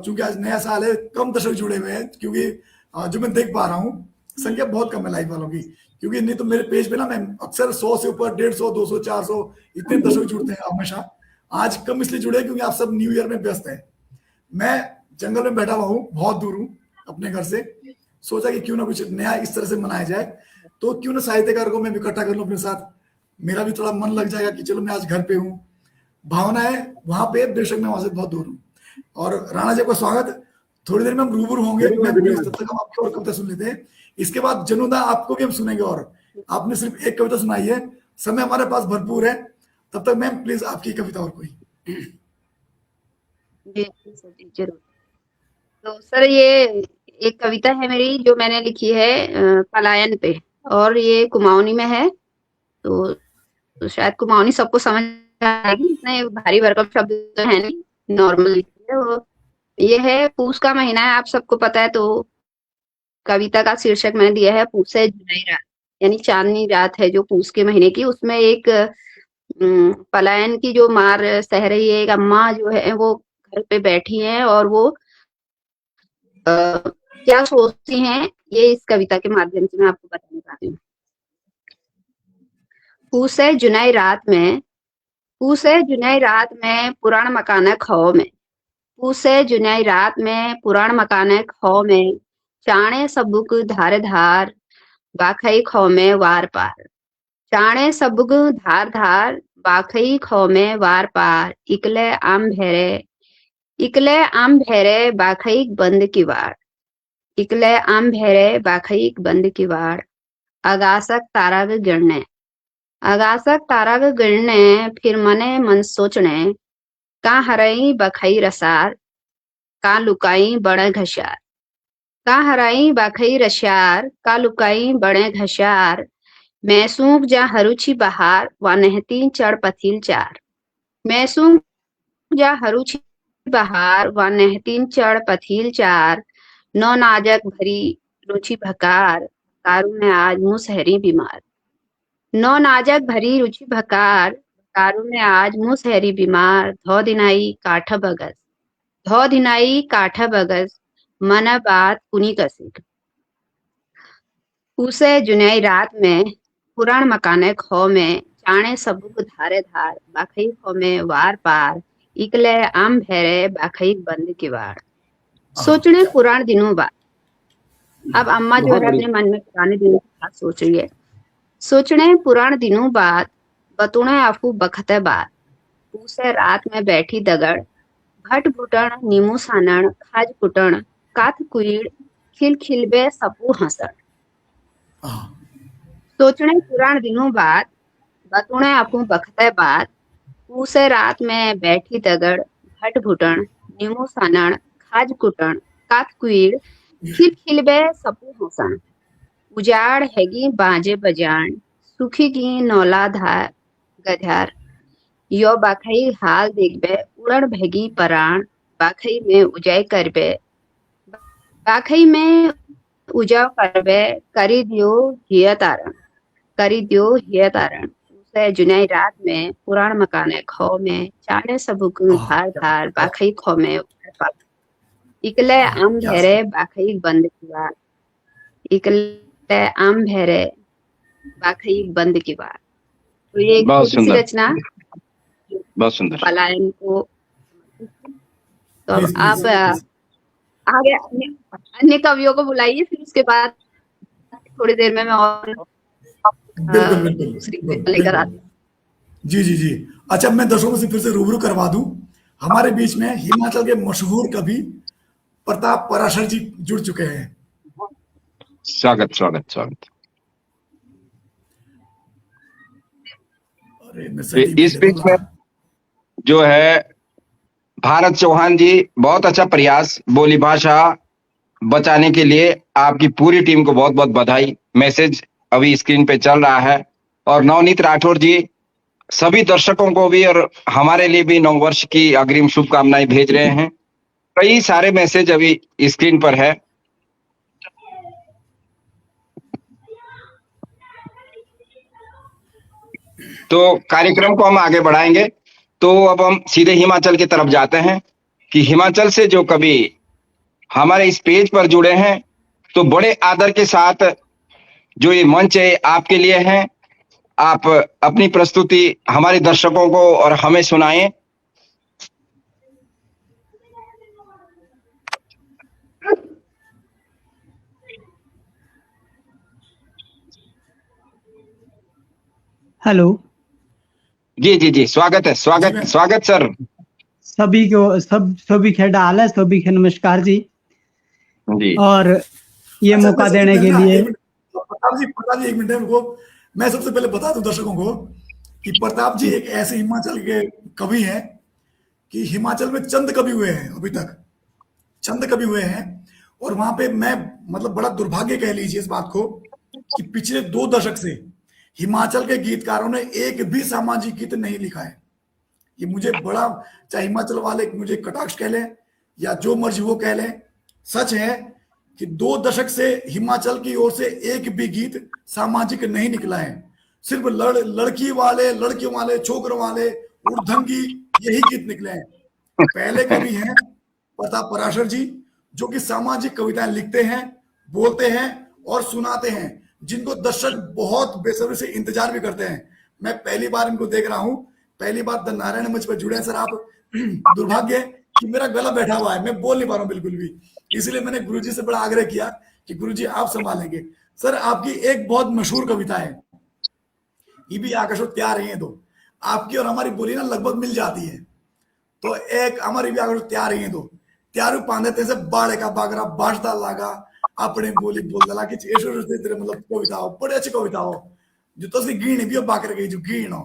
चूंकि आज नया साल है, कम दर्शक जुड़े हुए हैं, क्योंकि जो मैं देख पा रहा हूँ संख्या बहुत कम है लाइव वालों की। क्योंकि नहीं तो मेरे पेज पे ना, मैं अक्सर 100 से ऊपर, 150, 200, 400 इतने दर्शक जुड़ते हैं हमेशा। आज कम इसलिए जुड़े क्योंकि आप सब न्यू ईयर में व्यस्त हैं। मैं जंगल में बैठा हुआ हूँ, बहुत दूर हूँ अपने घर से। सोचा कि क्यों ना कुछ नया इस तरह से मनाया जाए, तो क्यों ना साहित्यकार को मैं इकट्ठा कर लूं अपने साथ, मेरा भी थोड़ा मन लग जाएगा कि चलो मैं आज घर पे हूँ। भावना है वहां पे, बेशक मैं वहां से बहुत दूर हूँ। और राणा जी का स्वागत। थोड़ी देर में हम रूबरू होंगे, मैं प्लीज तब तक हम आपकी और कविता सुन लेते हैं। इसके बाद जनुदा आपको भी हम सुनेंगे, और आपने सिर्फ एक कविता सुनाई है, समय हमारे पास भरपूर है। तब तक मैम प्लीज आपकी कविता और कोई। जी सर, जी जरूर। तो सर ये एक कविता है मेरी जो मैंने लिखी है पलायन पे, और ये कुमाऊनी में है। तो शायद कुमाऊनी सबको समझ आएगी, इतने भारी भरकम शब्द तो है नहीं, नॉर्मल लिखी है वो। ये है, पूस का महीना है, आप सबको पता है। तो कविता का शीर्षक मैंने दिया है पूसे जुनई रात, यानी चांदनी रात है जो पूस के महीने की। उसमें एक पलायन की जो मार सह रही है एक अम्मा जो है, वो घर पे बैठी हैं, और वो क्या सोचती हैं, ये इस कविता के माध्यम से मैं आपको बताना चाहती हूँ। पूसे जुनई रात में, पूसे जुनई रात में पुराण मकान खो में, पूसे जुनई रात में पुराण मकान खो में, चाणे सबुक धार धार बाखई खो में वार पार, चाणे सबुक धार धार बाखई खो में वार पार, इकले आम भेरे बाखई बंद की वार, इकले आम भेरे बाखई बंद की वार, आगासक ताराग गिरने, आगासक ताराग गिरने, फिर मने मन सोचने, का हरई बखई रसार, का लुकाई बड़े घशार, का हराई बाखई रशार, का लुकाई बड़े घशार, मैसूक जा हरुचि बहार व नहती चढ़ पथिल चार, मैसूक जा हरुचि बहार व नहतीन चढ़ पथिल चार, नौ नाजक भरी रुचि भकार, कारू में आज मुसहरी बीमार, नौ नाजक भरी रुचि भकार, कारू में आज मुसहरी बीमार, धो दिनाई काठ बगस, धो दिनाई काठ बगस, मन बात कुनी कसिक, पूसे जुनई रात में पुराण मकाने खो में, चाणे सबुक धारे धार बाखई खो में वार पार, इकले आम भेरे बाखई बंद की वार, सोचने पुराण दिनों बाद। अब अम्मा जो है अपने मन में पुराने दिनों की बात सोच रही है। सोचने पुराण दिनों बाद, बतुणे आफू बखते बाद, पूसे रात में बैठी दगड़, भट भुटण नीमू सानण खाज कुटण, काथ कुईड़ खिल खिलबे सपू हंसण, सोचने पुराण दिनों बाद, बतुणे आफू बखते बाद, पूसे रात में बैठी दगड़, भट भुटण नीमू सानण खाज कुटण, काथ कुईड़ खिल खिलबे सपू हंसण, उजाड़ हैगी बाजे बजाण, सुखी की नौला धार गधार, यो बाखई हाल देखबे उड़न भेगी पराण, बाखई में उजाय करबे, बाखई में उजाव करबे, करी दियो हिय तारण, करी दियो हिय तारण, उसे जुनई रात में पुराण मकाने खो में, चाणे सबुक धार धार बाखई खो में। इकले आम क्या भेरे बाखई बंद की बार, इकले आम भेरे बाखई बंद की बार। तो ये एक बहुत छोटी सी सुंदर, रचना बहुत सुंदर। पलायन को। तो अब प्लीज आप प्लीज आगे अन्य कवियों को बुलाइए, फिर उसके बाद थोड़ी देर में मैं और बिल्कुल बिल्कुल दूसरी बिल्कुल लेकर बिल्कुल। आती हूँ। जी जी जी। अच्छा, मैं दर्शकों से फिर से रूबरू करवा दूं, हमारे बीच में हिमाचल के मशहूर कवि प्रताप पराशर जी जुड़ चुके हैं। स्वागत स्वागत स्वागत। अरे मैं सही इस भेज बीच में जो है भारत चौहान जी, बहुत अच्छा प्रयास बोली भाषा बचाने के लिए। आपकी पूरी टीम को बहुत बहुत बधाई। मैसेज अभी स्क्रीन पे चल रहा है। और नवनीत राठौर जी सभी दर्शकों को भी और हमारे लिए भी नववर्ष की अग्रिम शुभकामनाएं भेज रहे हैं। कई सारे मैसेज अभी स्क्रीन पर है। तो कार्यक्रम को हम आगे बढ़ाएंगे। तो अब हम सीधे हिमाचल की तरफ जाते हैं कि हिमाचल से जो कवि हमारे इस पेज पर जुड़े हैं, तो बड़े आदर के साथ जो ये मंच है आपके लिए है। आप अपनी प्रस्तुति हमारे दर्शकों को और हमें सुनाएं। हेलो, जी जी जी, स्वागत है, स्वागत स्वागत सर। सभी को सभी खे डाल है, सभी के नमस्कार जी। जी और ये अच्छा, मौका मैं सबसे देने के पहले ना लिए प्रताप जी एक मिनट रुको। मैं सबसे पहले बता दूं दर्शकों को कि प्रताप जी एक ऐसे हिमाचल के कवि हैं कि हिमाचल में चंद कवि हुए हैं, अभी तक चंद कवि हुए हैं। और वहां पे मैं मतलब बड़ा दुर्भाग्य कह लीजिए इस बात को कि पिछले 2 दशक से हिमाचल के गीतकारों ने एक भी सामाजिक गीत नहीं लिखा है। ये मुझे बड़ा, चाहे हिमाचल वाले मुझे कटाक्ष कह लें या जो मर्जी वो कह लें, सच है कि 2 दशक से हिमाचल की ओर से एक भी गीत सामाजिक नहीं निकला है। सिर्फ लड़की वाले, लड़कियों वाले, छोकरों वाले, उर्दंगी, यही गीत निकले हैं। पहले कवि हैं प्रताप पराशर जी, जो कि सामाजिक कविताएं लिखते हैं, बोलते हैं और सुनाते हैं, जिनको दर्शक बहुत बेसब्री से इंतजार भी करते हैं। मैं पहली बार इनको देख रहा हूं, पहली बार द नारायण मंच पर जुड़े हैं सर आप। दुर्भाग्य है कि मेरा गला बैठा हुआ है, मैं बोल नहीं पा रहा हूं बिल्कुल भी, इसलिए मैंने गुरुजी से बड़ा आग्रह किया कि गुरुजी आप संभालेंगे। सर, आपकी एक बहुत मशहूर कविता है, ये भी आकाशों तैयार है, तो आपकी और हमारी बोली ना लगभग मिल जाती है। तो एक हमारी भी आकाशों तैयार है, तो त्यारू पांदे से बाड़े का बागरा बाजता लागा अपने बोली बोलता लागे तेरे मतलब कविता हो, बड़ी अच्छी कविता हो, जो तो गीण भी बाकर गई जो गीण हो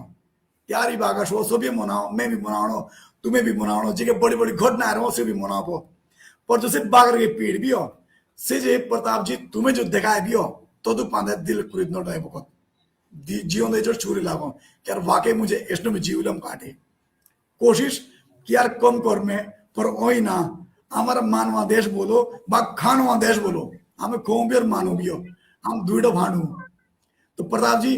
त्यारी बागा शो सो भी मनाओ, मैं भी मनाओ, तुम्हें भी मनाओ, जी बड़ी बड़ी घटना है उसे भी मनाओ। पर जो सिर्फ बागर के पीड़ भी हो से जे प्रताप जी तुम्हें जो दिखाए भी हो तो तू पांदे दिल खरीदनो टाइप बहुत जीवन दे जो छुरी लागो कि यार वाकई मुझे इसनो में जीवलम काटे कोशिश कि यार कम कर में, पर ओई ना हमारा मानवा देश बोलो बा खानवा देश बोलो, हमें खो भी और मानो भी हो, हम दुईडो भानु। तो प्रताप जी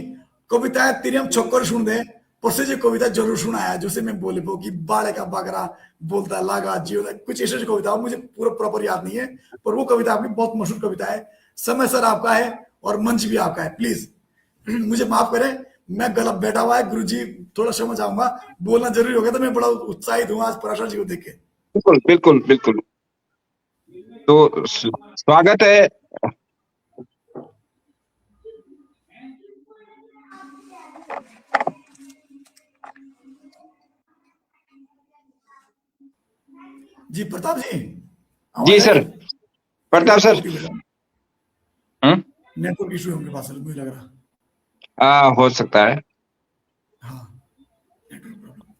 कविताएं तेरी हम छक्कर सुन दे, पर से जो कविता जरूर सुनाया जिसे मैं बोले वो कि बाड़े का बागरा बोलता लागा जियो, कुछ ऐसी कविता मुझे पूरा प्रॉपर याद नहीं है, पर वो कविता आपकी बहुत मशहूर कविता है। समय सर आपका है और मंच भी आपका है, प्लीज मुझे माफ करें, मैं गलत बैठा हुआ है, गुरुजी थोड़ा समझ आऊंगा, बोलना जरूरी हो गया, तो मैं बड़ा उत्साहित हूँ आज पराशर जी को देख के। बिल्कुल बिल्कुल बिल्कुल। तो स्वागत है। जी प्रताप जी, जी sir, Pratap sir. Network issue है उनके पास मुझे लग रहा। हो सकता है। हाँ, नेटवर्क प्रॉब्लम।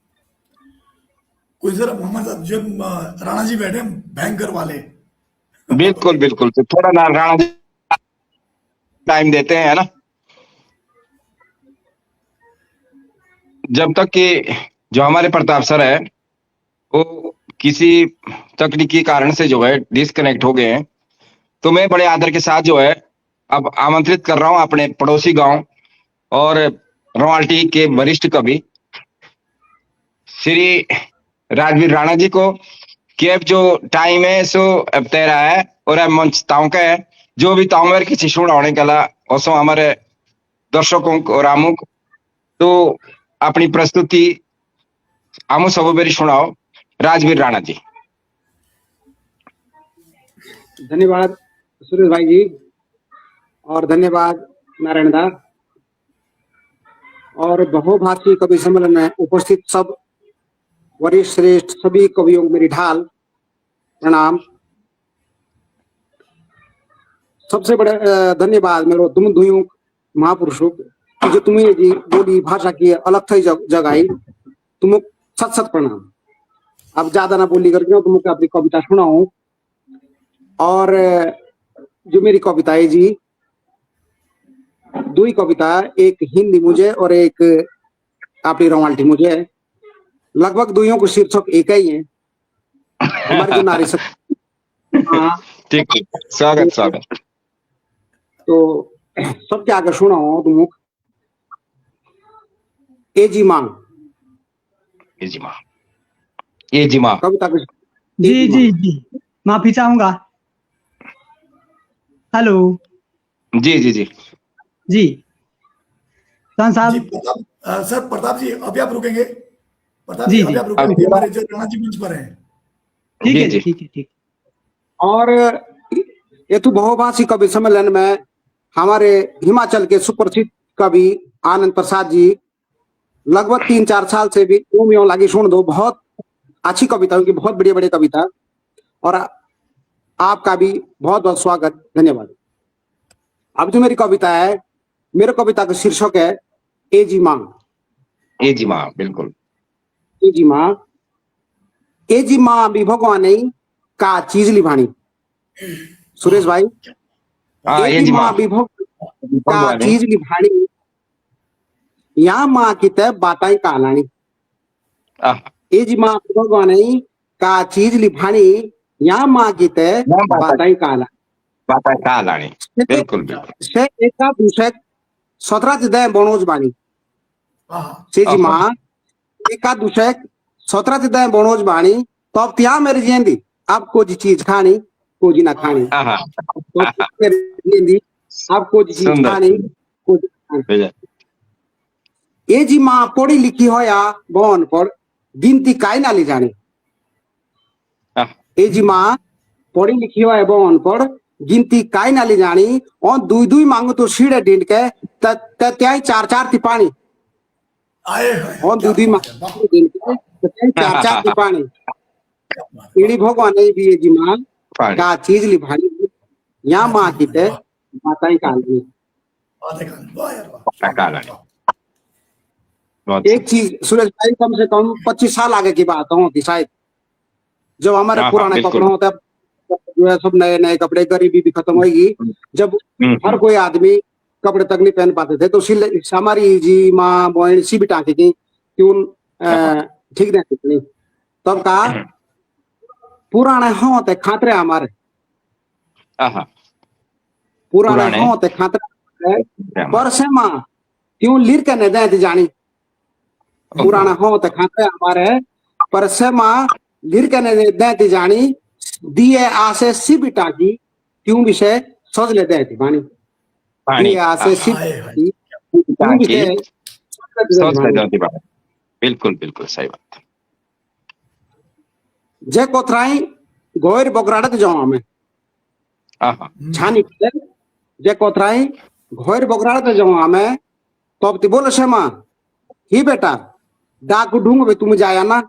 कोई सर मोहम्मद जब राणा जी बैठे भयंकर वाले। बिल्कुल बिल्कुल, तो थोड़ा ना राणा जी टाइम देते हैं, है ना। जब तक कि जो हमारे प्रताप सर है वो किसी तकनीकी कारण से जो है डिस्कनेक्ट हो गए हैं, तो मैं बड़े आदर के साथ जो है अब आमंत्रित कर रहा हूं अपने पड़ोसी गांव और रोहाल्टी के वरिष्ठ कवि श्री राजवीर राणा जी को कि अब जो टाइम है सो अब तेरा है और अब मंच ताऊ का है जो भी ताऊ किसी सुना होने कला उसो हमारे दर्शकों और आमुक तो अपनी प्रस्तुति आमु सब बेरी सुनाओ राजवीर राणा जी। धन्यवाद सुरेश भाई जी और धन्यवाद नारायण दा और बहुभाषी कवि सम्मेलन में उपस्थित सब वरिष्ठ श्रेष्ठ सभी कवियों को मेरी ढाल प्रणाम। सबसे बड़ा धन्यवाद मेरो तुम दुइयों महापुरुषों कि जो तुम्हें जी बोली भाषा की अलग थी जगाई तुम सत सत प्रणाम। अब ज्यादा ना बोली करके तुमको अपनी कविता सुनाऊं और जो मेरी कविता है जी दो ही कविता एक हिंदी मुझे और एक अपनी रोमांटी मुझे लगभग दोनों को शीर्षक एक ही है हमारे जो नारी हाँ ठीक है स्वागत स्वागत। तो सबके आगे सुनाओ तुम ए जी मां कविता को जी जी जी माफी चाहूंगा। हेलो जी जी जी जी खान जी साहब। सर प्रताप जी अभी आप रुकेंगे। प्रताप जी, जी जी। अभी आप रुकेंगे, हमारे जो राणा जी मंच पर हैं। ठीक है जी, ठीक है ठीक। और ये तो बहुभाषी कवि सम्मेलन में हमारे हिमाचल के सुप्रसिद्ध कवि आनंद प्रसाद जी लगभग 3-4 साल से भी यूं लगी सुन दो बहुत अच्छी कविता उनकी बहुत बड़ी कविता और आपका भी बहुत बहुत स्वागत धन्यवाद। अब जो मेरी कविता है मेरे कविता का शीर्षक है ए जी मां। बिल्कुल ए जी मां भी भगवान नहीं का चीज लिभानी। सुरेश भाई ए जी मां भी भगवान का चीज लिभानी यहाँ माँ की तय बाताई कालानी। ए जी मां भी भगवान नहीं का चीज लिभानी यहाँ माँ की तय बाताई कालानी। बिल्कुल बिल्कुल से एका दूसरे 17 दय बनोज बानी। हाँ से जी मां एका दूसरे 17 दय बनोज बानी तो अब त्या मेरी जेंदी आपको जी चीज खानी को जी ना खानी आपको जी चीज खानी को जी ना खानी। ए जी मां पढ़ी लिखी हो या बन पर गिनती काई ना ली जानी। ए जी मां पढ़ी लिखी हो या बन पर गिनती काई ना ली जानी और दुई मांगो तो सीढ़े ढींड के त्याई 4-4 ती पानी आए और दुई मांगो ढींड के त्याई 4-4 ती पानी। इड़ी भगवान नहीं भी ए जी मां का चीज ली भानी यहाँ माँ की ते माताई कालनी। एक चीज सुरेश भाई कम से कम 25 साल आगे की बात हो कि शायद जब हमारे पुराने कपड़े होते जो है सब नए कपड़े गरीबी भी खत्म होगी जब हर कोई आदमी कपड़े तक नहीं पहन पाते थे तो हमारी जी माँ बहन सी भी टाँकी की क्यों ठीक नहीं तब कहा पुराने होते खातरे हमारे पुराने होते खातरे पर से माँ क्यों लिर के नहीं दे जानी। पुराना हो तो खाते हमारे पर से माँ लिर के नहीं दे जानी दिए आसे सी भी टाकी क्यों विषय सोच ले दे बानी दिए आसे सी बिल्कुल बिल्कुल सही बात। जे कोथराई गोयर बगराड़त जाओ हमें छानी जे कोथराई गोयर बगराड़त जाओ हमें तो अब बोलो से माँ ही बेटा डाक ढूंढ भी तुम जाया ना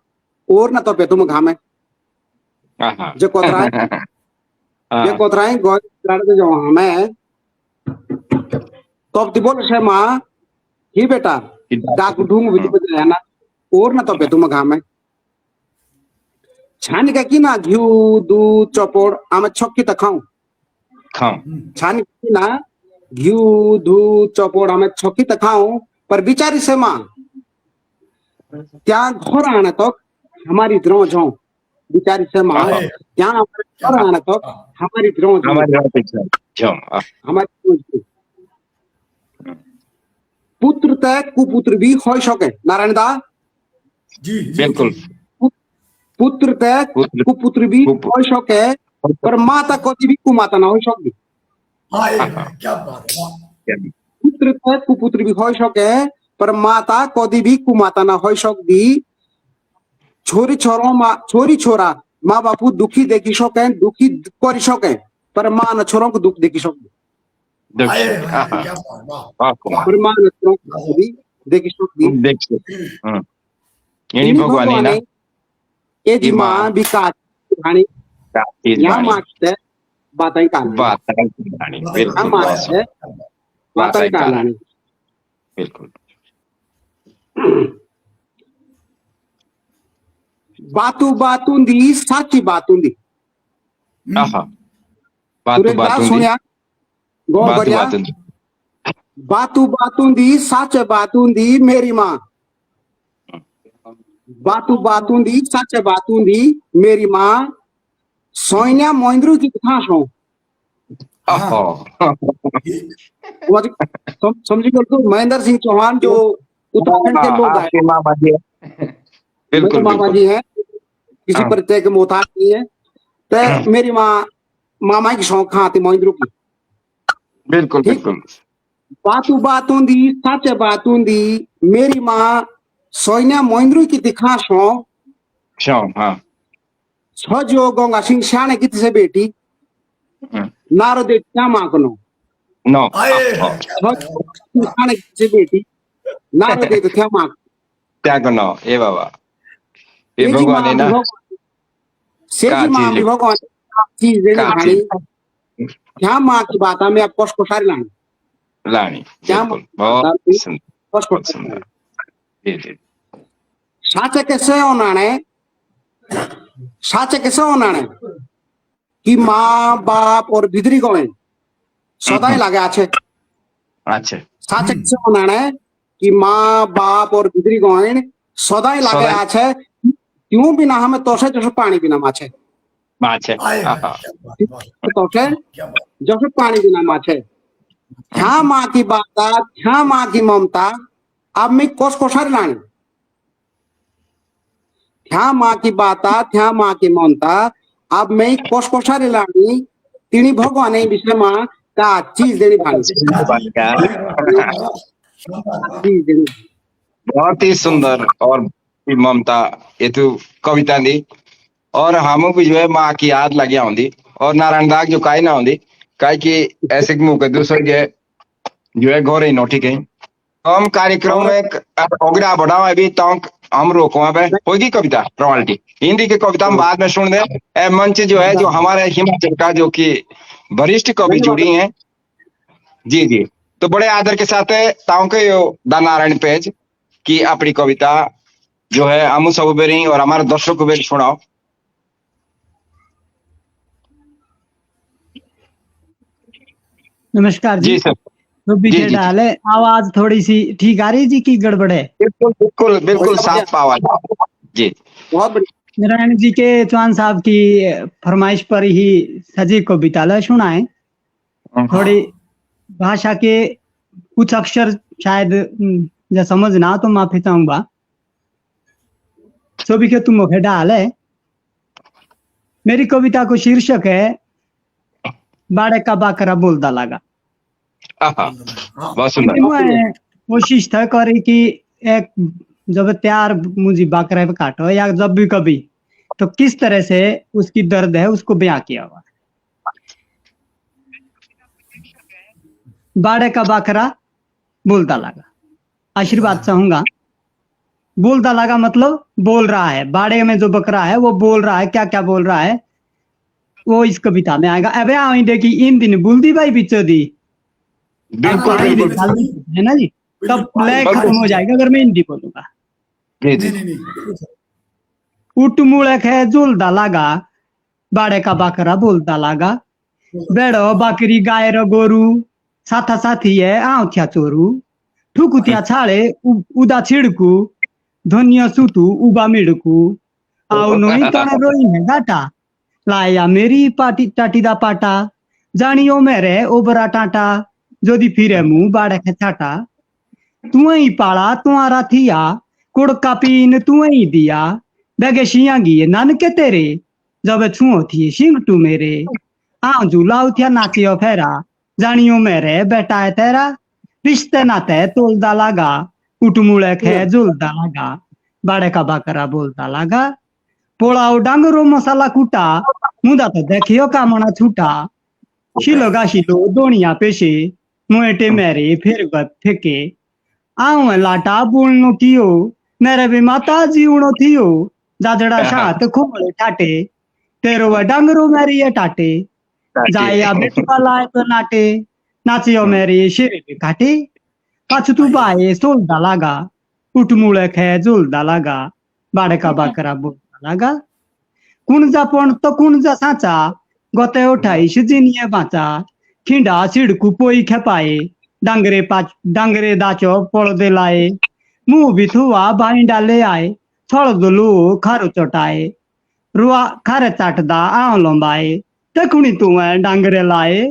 और ना तो पे तुम घामे जे कोथराई गोयर बगराड़त जाओ हमें तो अब बोलो से माँ ही बेटा डाक ढूंढ भी तुम जाया ना और ना तो पे तुम घामे। छानी का की ना घी दूध चौपड़ आम छक्की तो खाऊं छानी की ना घी दूध चौपड़ आम छक्की तो खाऊं पर बिचारी से मां त्या घर आने तक हमारी द्रोह जाऊं बिचारी से मां त्या घर आने तक हमारी द्रोह हमारी पुत्र तय कुपुत्र भी हो सके नारायण दा जी बिल्कुल पुत्र ते कुपुत्र भी हो सके पर माता कभी भी कुमाता ना हो सकती। हाँ ये क्या बात है, वाह। पुत्र ते कुपुत्र भी हो सके पर माता कभी भी कुमाता ना हो सकती। छोरी छोरा माँ बापू दुखी देखी सके, दुखी कर सके पर माँ न छोरों को दुख देखी सकती। आए, क्या बात, वाह। पर माँ न छोरों को भी देखी सकती। यही भगवान है ये जी माँ विकास रानी यहाँ माँ से बातें कालानी, बिल्कुल माँ से बातें कालानी। बिल्कुल बातूंदी सच्ची बातूंदी। सुनिया गौर करिया, बातूंदी सच बातूंदी मेरी माँ, बातूंदी सच बातूंदी मेरी माँ। सोनिया मोइंद्रू की कथा सो समझी बोल तो महेंद्र सिंह चौहान जो उत्तराखंड के लोग आए, बिल्कुल मामा जी है, किसी परिचय के मोहताज नहीं है। तो मेरी माँ मामा की शौक कहाँ थी मोइंद्रू की। बिल्कुल बिल्कुल बातूंदी सच बातूंदी मेरी माँ। सोनिया मोइंद्रू की दिखा सो हाँ जो गंगा सिंह श्याणे की से बेटी नारो दे क्या माँ को नो श्याणे की से बेटी नारो दे तो क्या माँ क्या करना ए बाबा ये भगवान है ना सेजी माँ भी भगवान चीज देने खानी। क्या माँ की बात में आप कोश को सारी लानी क्या बहुत सुंदर साचे कैसे होना है कि माँ बाप और बिदरी को सदाई लगे अच्छे। अच्छा साचे कैसे होना है कि माँ बाप और बिदरी को सदाई लगे अच्छे। क्यों बिना हमें तोसे जैसे पानी बिना माछे, तोसे जैसे पानी बिना माछे। क्या माँ की बात, क्या माँ की ममता अब मैं कोस कोसारी लानी। क्या माँ की बात, क्या माँ की ममता अब मैं कोस कोसारी लानी। तीनी भगवान ने विषय माँ का चीज देनी भानी, चीज देनी। बहुत ही सुंदर और ममता ये तो कविता दी और हम भी जो है माँ की याद लगी आंदी और नारायण दाग जो काई ना आंदी काई की ऐसे मुंह के दूसरे जो है गौरे नोटी के हम कार्यक्रम में अगड़ा बढ़ावा अभी तो हम रोको होगी कविता रॉयल्टी हिंदी की कविता हम बाद में सुन दे। मंच जो है जो हमारे हिमाचल का जो कि वरिष्ठ कवि जुड़ी हैं जी जी तो बड़े आदर के साथ ताऊ के दा नारायण पेज की अपनी कविता जो है हम सब बेरी और हमारे दर्शकों को भी सुनाओ। नमस्कार जी सर तो पीछे डाले आवाज थोड़ी सी ठीक आ रही जी की गड़बड़ है। बिल्कुल बिल्कुल बिल्कुल साफ आवाज जी। नारायण जी के चौहान साहब की फरमाइश पर ही सजी कविता सुनाए। थोड़ी भाषा के कुछ अक्षर शायद जो समझ ना तो माफी चाहूंगा। सभी के तुम मुखे डाल है। मेरी कविता को शीर्षक है बाड़े का बाकरा बोलता लगा। कोशिश था करे कि एक जब तैयार मुझे बाकरा पे काटो या जब भी कभी तो किस तरह से उसकी दर्द है उसको बयां किया हुआ। बाड़े का बाकरा बोलता लगा। आशीर्वाद चाहूंगा। बोलता लगा मतलब बोल रहा है। बाड़े में जो बकरा है वो बोल रहा है। क्या क्या बोल रहा है वो इस कविता में आएगा। अब आई देखी इन दिन बुलदी भाई बिचो दी है ना जी। तब लय खत्म हो जाएगा अगर मैं हिंदी बोलूंगा। उठ मुड़क है झूलता लगा बाड़े का बाकरा बोलता लगा। बेड़ो बाकरी गाय रो गोरू साथा साथी है आँखिया चोरू ठुकुतिया छाड़े उदा छिड़कू धनिया सुतू उबा मिड़कू आओ नोई तोड़े रोई है गाटा लाया मेरी पाटी टाटी दा पाटा जानियो मेरे ओबरा टाटा जोदी फिरे मुंह बाड़े के छाटा तुई पाड़ा तुम्हारा थिया कुड़का पीन तुई दिया बेगे शियांगी नन के तेरे जब छुओ थी सिंह टू मेरे आ झूलाओ थिया नाचियो फेरा जानियो मेरे बेटा है तेरा रिश्ते नाते तोलदा लगा उठमुड़े खे झूलदा लगा बाड़े का बाकरा बोलता लगा पोड़ाओ डांगरो मसाला कूटा मुदा तो देखियो कामना छूटा शिलो गाशिलो दोनिया पेशे मुएटे मेरे फिर गत फेके आऊं लाटा बोलनो कियो मेरे भी माता जीवनो थियो जाजड़ा साथ खुमले ठाटे तेरो व डांगरो मेरी ये टाटे जाया बेटवा लाए तो नाटे नाचियो मेरी शेरे पे काटे पाछु तू बाए सोलदा लगा उठमुळे खे झोलदा लगा बाड़का बाकरा बोलता लगा कुणजा पण तो कुणजा साचा गते उठाई शिजिनिये बाचा खिंडा सिडकू पोई खेपाए डांगरे दाचो पड़दे लाए मुंह भी थुआ भाई डाले आए थोड़ दलू खारो चटाए रुआ खारे चाटदा आव लंबाए तकुणी तू डांगरे लाए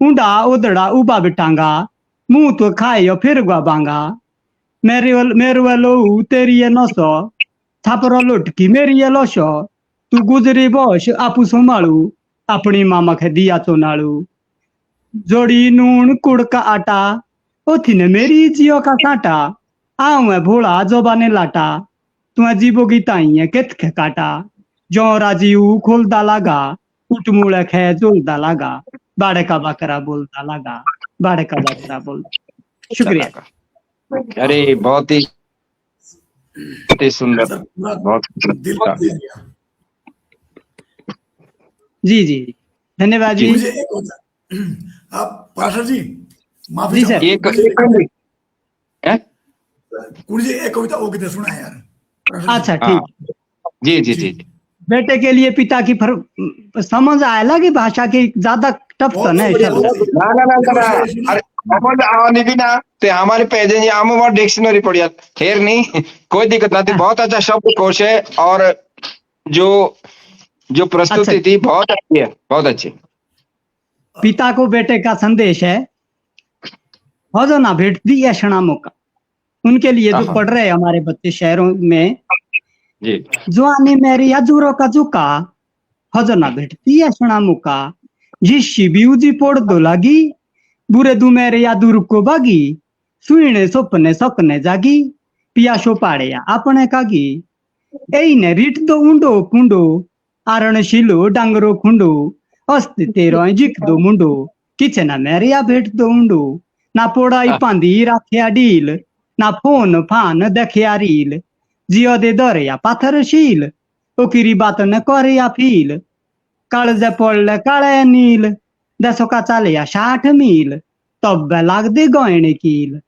ऊंडा उदड़ा उबा बिटांगा मुंह तो खाए फिर गुआ बांगा मेरे वालो तेरी ये नसो छापरो लुटकी मेरी ये लोशो तू गुजरी बोश आपू संभालू अपनी मामा के दिया चोनालू जोड़ी नून कुड़ का आटा ओथी ने मेरी जियो का साटा आऊं मैं भोला जोबाने लाटा तुम्हें जीबोगी ताई है कित खे काटा जो राजीव खोलदा लगा उठमुड़े खे झोलदा लगा बाड़े का बकरा बोलता लगा बाड़े का बकरा बोलता शुक्रिया अरे बहुत ही सुंदर सर पूरा बहुत दिल सुंदर। दे दिया। जी जी धन्यवाद जी मुझे एक होता आप पाशा जी माफी जी सर। एक हैं? जी एक कविता वो कितने सुना है यार पाशा जी। अच्छा हाँ ठीक जी जी जी जी बेटे के लिए पिता की समझ आएगा कि भाषा की ज्यादा टफ तो नहीं बहुत शब्द सही। ना ना ना ना ना। अरे समझ आवानी भी ना ते हमारे पेज है आम वो डिक्शनरी पढ़िया खैर नहीं कोई दिक्कत नहीं थी बहुत अच्छा शब्दकोश है और जो जो प्रस्तुति अच्छा। थी बहुत अच्छी है बहुत अच्छी। पिता को बेटे का संदेश है हो जो ना भेटती है क्षणा मौका उनके लिए जो हाँ। पढ़ रहे हैं हमारे बच्चे शहरों में जी जुआनी मेरी हजूरों का झुका हो जो ना भेटती है क्षणा मौका जिस शिबियूजी पोड़ दो लगी बुरे दू मेरे या दूर को बागी सुईने सपने सपने जागी पियाशो पाड़े या अपने कागी एई ने रीट दो उंडो पुंडो आरण शिलो डांगरो खुंडो अस्ति तेरो जिक दो मुंडो किचे ना मेरे या भेट दो उंडो ना पोड़ाई पांदी राखिया डील ना फोन फान देखिया रील जियो दे दरे या पाथर शील ओकिरी बात न करे या फील काळजे पडले काळे नील देशो का चाले या 60 मील तब लाग दे गोयने कील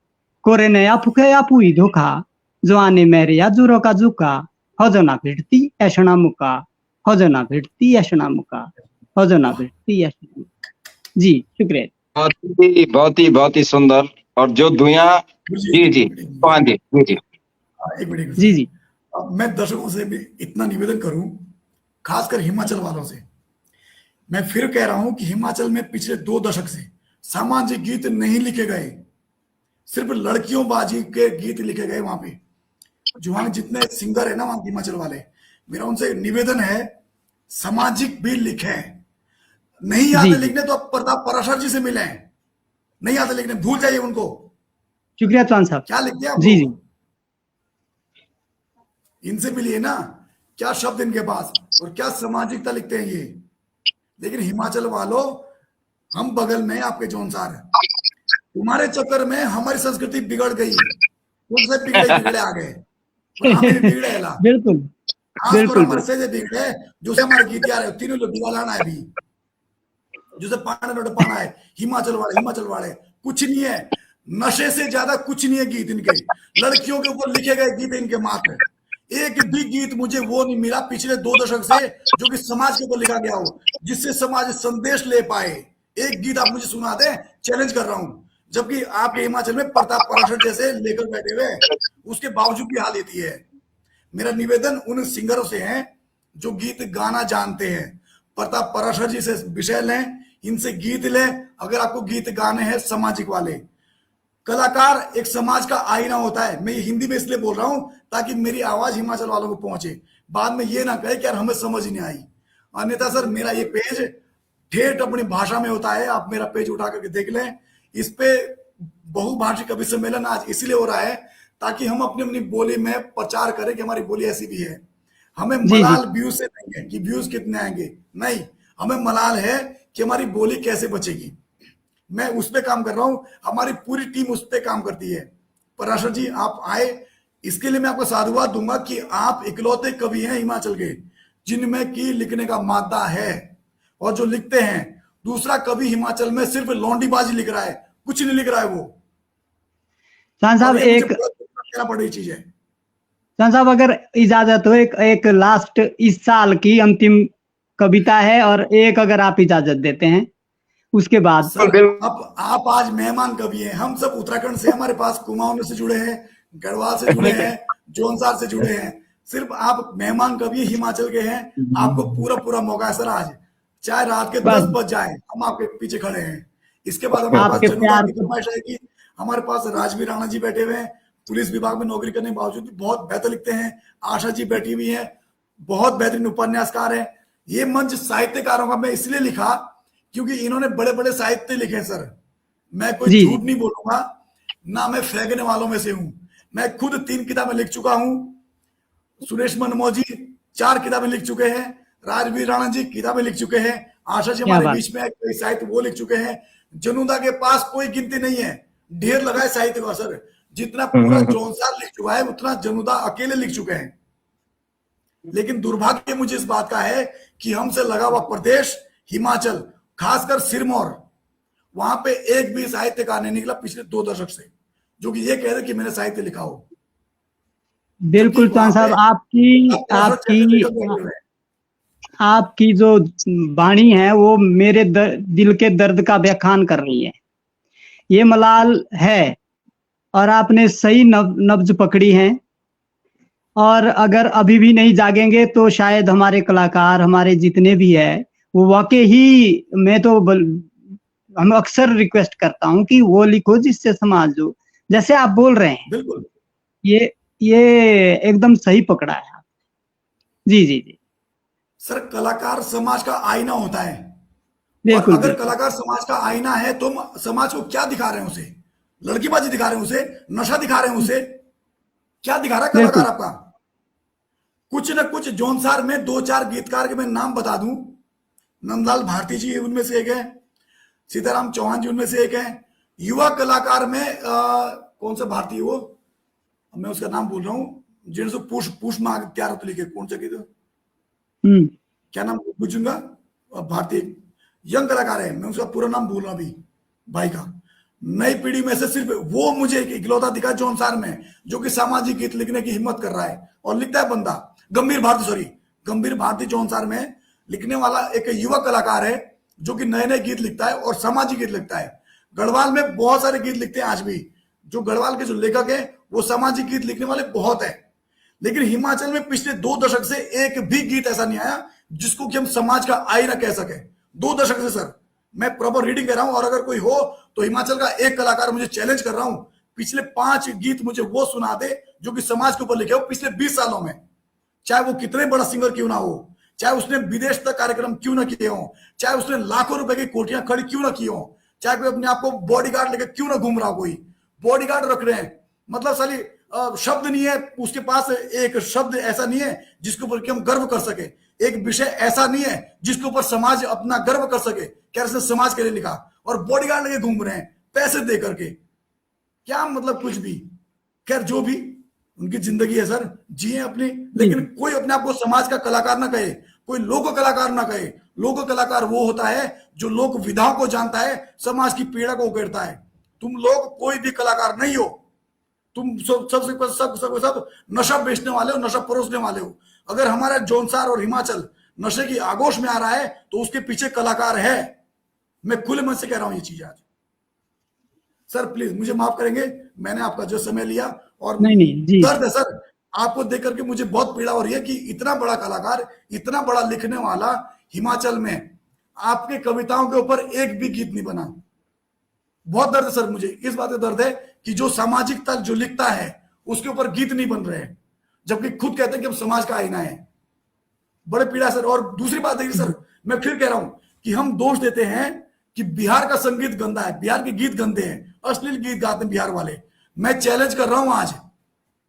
कोरे ने आपुके आपुई धोखा जवानी मेरे या जुरो का झुका हजना भेटती ऐशना मुका हजना भेटती ऐशना मुका हजना भेटती ऐशना मुका जी शुक्रिया बहुत ही सुंदर और जो दुनिया जी जी हाँ जी जी जी एक मिनट जी जी मैं दर्शकों से भी इतना निवेदन करूं खासकर हिमाचल वालों से मैं फिर कह रहा हूं कि हिमाचल में पिछले 2 दशक से सामाजिक गीत नहीं लिखे गए सिर्फ लड़कियों बाजी के गीत लिखे गए वहां पे जो वहां जितने सिंगर है ना वहां हिमाचल वाले मेरा उनसे निवेदन है सामाजिक भी लिखे नहीं आते जी। लिखने तो आप प्रताप पराशर जी से मिले नहीं आते लिखने भूल जाइए उनको शुक्रिया चौहान साहब क्या लिखते हैं आप जी लोग? जी इनसे मिलिए ना क्या शब्द इनके पास और क्या सामाजिकता लिखते हैं ये लेकिन हिमाचल वालों हम बगल में आपके जौनसार तुम्हारे चक्कर में हमारी संस्कृति बिगड़ गई उनसे बिगड़े आ गए और हम भी बिगड़े ला बिल्कुल खासकर बिल्कुल हमारे से बिगड़े जो से हमारे गीत आ रहे तीनों लोग दिवालाना है अभी जो से पाना है हिमाचल वाले कुछ नहीं है नशे से ज्यादा कुछ नहीं है गीत इनके लड़कियों के ऊपर लिखे गए गीत इनके मात्र एक भी गीत मुझे वो नहीं मिला पिछले 2 दशक से जो कि समाज के ऊपर लिखा गया हो जिससे समाज संदेश ले पाए एक गीत आप मुझे सुना दें चैलेंज कर रहा हूं जबकि आपके हिमाचल में प्रताप पराशर जैसे लेकर बैठे हुए उसके बावजूद भी हाल येती है मेरा निवेदन उन सिंगरों से है जो गीत गाना जानते हैं प्रताप पराशर जी से विषय लें इनसे गीत लें अगर आपको गीत गाने हैं सामाजिक वाले कलाकार एक समाज का आईना होता है। मैं ये हिंदी में इसलिए बोल रहा हूं ताकि मेरी आवाज हिमाचल वालों को पहुंचे, बाद में ये ना कहे कि यार हमें समझ ही नहीं आई। अन्यथा सर मेरा ये पेज ठेठ अपनी भाषा में होता है, आप मेरा पेज उठा करके देख लें। इस पे बहुभाषी कवि सम्मेलन आज इसलिए हो रहा है ताकि हम अपनी अपनी बोली में प्रचार करें कि हमारी बोली ऐसी भी है। हमें जी, मलाल व्यूज से नहीं है कि व्यूज कितने आएंगे, नहीं, हमें मलाल है कि हमारी बोली कैसे बचेगी। मैं उस पे काम कर रहा हूं, हमारी पूरी टीम उस पे काम करती है। पराशर जी आप आए, इसके लिए मैं आपको साधुवाद दूंगा कि आप इकलौते कवि हैं हिमाचल के जिनमें की लिखने का मादा है और जो लिखते हैं। दूसरा कवि हिमाचल में सिर्फ लौंडीबाजी लिख रहा है, कुछ नहीं लिख रहा है वो। चौहान साहब, एक बड़ी चीज है चौहान साहब, अगर इजाजत हो, एक लास्ट इस साल की अंतिम कविता है, और एक अगर आप इजाजत देते हैं उसके बाद। सर आप आज मेहमान कवि हैं, हम सब उत्तराखंड से, हमारे पास कुमाऊं से जुड़े हैं, गढ़वाल से जुड़े हैं, जोनसार से जुड़े हैं। सिर्फ आप मेहमान कवि हिमाचल के हैं, आपको पूरा पूरा मौका है सर आज, चाहे रात के 10 बज जाए, हम आपके पीछे खड़े हैं। इसके बाद हमारे पास जनुदा की फरमाइश आएगी। हमारे पास राजवीर राणा जी बैठे हुए हैं, पुलिस विभाग में नौकरी करने के बावजूद भी बहुत बेहतर लिखते हैं। आशा जी बैठी हुई है, बहुत बेहतरीन उपन्यासकार है। ये मंच साहित्यकारों का मैं इसलिए लिखा क्योंकि इन्होंने बड़े बड़े साहित्य लिखे सर। मैं कोई झूठ नहीं बोलूंगा, ना मैं फेंकने वालों में से हूं। मैं खुद 3 किताबें लिख चुका हूं, सुरेश मनमोजी 4 किताबें लिख चुके हैं, राजवीर राणा जी किताबें लिख चुके हैं, आशा जी हमारे बीच में कोई साहित्य वो लिख चुके हैं। जनुदा के पास कोई गिनती नहीं है, ढेर लगा है साहित्य का सर। जितना पूरा जोनसार लिख चुका है उतना जनुदा अकेले लिख चुके हैं। लेकिन दुर्भाग्य मुझे इस बात का है कि हमसे लगा हुआ प्रदेश हिमाचल, खासकर सिरमौर, वहां पे एक भी साहित्यकार नहीं निकला पिछले 2 दशक से जो कि ये कह रहे कि मैंने साहित्य लिखा हो। बिल्कुल चौहान साहब, आपकी जो वाणी है वो मेरे दिल के दर्द का व्याख्यान कर रही है। ये मलाल है और आपने सही नब्ज पकड़ी है। और अगर अभी भी नहीं जागेंगे तो शायद हमारे कलाकार, हमारे जितने भी है, वो वाकई ही, मैं तो हम अक्सर रिक्वेस्ट करता हूं कि वो लिखो जिससे समाज जो, जैसे आप बोल रहे हैं, बिल्कुल ये एकदम सही पकड़ा है आप। जी जी जी सर, कलाकार समाज का आईना होता है। बिल्कुल, और अगर कलाकार समाज का आईना है तो समाज को क्या दिखा रहे हैं उसे? लड़कीबाजी दिखा रहे हैं उसे, नशा दिखा रहे हैं उसे, क्या दिखा रहा है कलाकार आपका? कुछ न कुछ जोनसार में 2-4 गीतकार के मैं नाम बता दूं, नंदलाल भारती जी उनमें से एक है, सीताराम चौहान जी उनमें से एक है। युवा कलाकार में कौन सा भारतीय वो, मैं उसका नाम बोल रहा हूँ, जिनसे पुष्प मांग तैयार होते लिखे, कौन सा गीत, क्या नाम पूछूंगा, भारतीय यंग कलाकार है, मैं उसका पूरा नाम बोल रहा अभी भाई का। नई पीढ़ी में से सिर्फ वो मुझे एक इकलौता दिखा जोनसार में जो कि सामाजिक गीत लिखने की हिम्मत कर रहा है और लिखता है बंदा। गंभीर भारती जोनसार में लिखने वाला एक युवा कलाकार है जो कि नए नए गीत लिखता है और सामाजिक गीत लिखता है। गढ़वाल में बहुत सारे गीत लिखते हैं आज भी, जो गढ़वाल के जो लेखक है वो सामाजिक गीत लिखने वाले बहुत है। लेकिन हिमाचल में पिछले 2 दशक से एक भी गीत ऐसा नहीं आया जिसको कि हम समाज का आईना कह सके। 2 दशक से सर, मैं प्रॉपर रीडिंग कर रहा हूं, और अगर कोई हो तो हिमाचल का एक कलाकार मुझे चैलेंज कर रहा हूं, पिछले 5 गीत मुझे वो सुना दे जो कि समाज के ऊपर लिखे हो पिछले 20 सालों में, चाहे वो कितने बड़ा सिंगर क्यों ना हो, चाहे उसने विदेश तक कार्यक्रम क्यों ना किए हो, चाहे उसने लाखों रुपए की कोटियां खड़ी क्यों ना की हो, चाहे कोई अपने आप को बॉडीगार्ड लेकर क्यों ना घूम रहा हो, कोई बॉडीगार्ड रख रहे हैं, मतलब साली शब्द नहीं है उसके पास, एक शब्द ऐसा नहीं है जिसके ऊपर कि हम गर्व कर सके, एक विषय ऐसा नहीं है जिसके ऊपर समाज अपना गर्व कर सके, क्या इसने समाज के लिए लिखा, और बॉडीगार्ड लेके घूम रहे हैं पैसे दे करके, क्या मतलब कुछ भी। खैर जो भी, उनकी जिंदगी है सर, जिए अपनी, लेकिन कोई अपने आप को समाज का कलाकार ना कहे, कोई लोक कलाकार ना कहे। लोक कलाकार वो होता है जो लोक विधाओं को जानता है, समाज की पीड़ा को उकेरता है। तुम लोग कोई भी कलाकार नहीं हो, तुम सब नशा बेचने वाले हो, नशा परोसने वाले हो। अगर हमारा जोनसार और हिमाचल नशे की आगोश में आ रहा है तो उसके पीछे कलाकार है। मैं खुले मन से कह रहा हूं ये चीज आज। सर प्लीज मुझे माफ करेंगे, मैंने आपका जो समय लिया, और नहीं, दर्द है सर आपको देख करके, मुझे बहुत पीड़ा हो रही है कि इतना बड़ा कलाकार, इतना बड़ा लिखने वाला हिमाचल में, आपके कविताओं के ऊपर एक भी गीत नहीं बना। बहुत दर्द है सर, मुझे इस बात का दर्द है कि जो सामाजिक तल जो लिखता है उसके ऊपर गीत नहीं बन रहे हैं, जबकि खुद कहते हैं कि हम समाज का आईना है। बड़े पीड़ा सर। और दूसरी बात है सर, मैं फिर कह रहा हूं कि हम दोष देते हैं कि बिहार का संगीत गंदा है, बिहार के गीत गंदे हैं, अश्लील गीत गाते हैं बिहार वाले। मैं चैलेंज कर रहा हूं, आज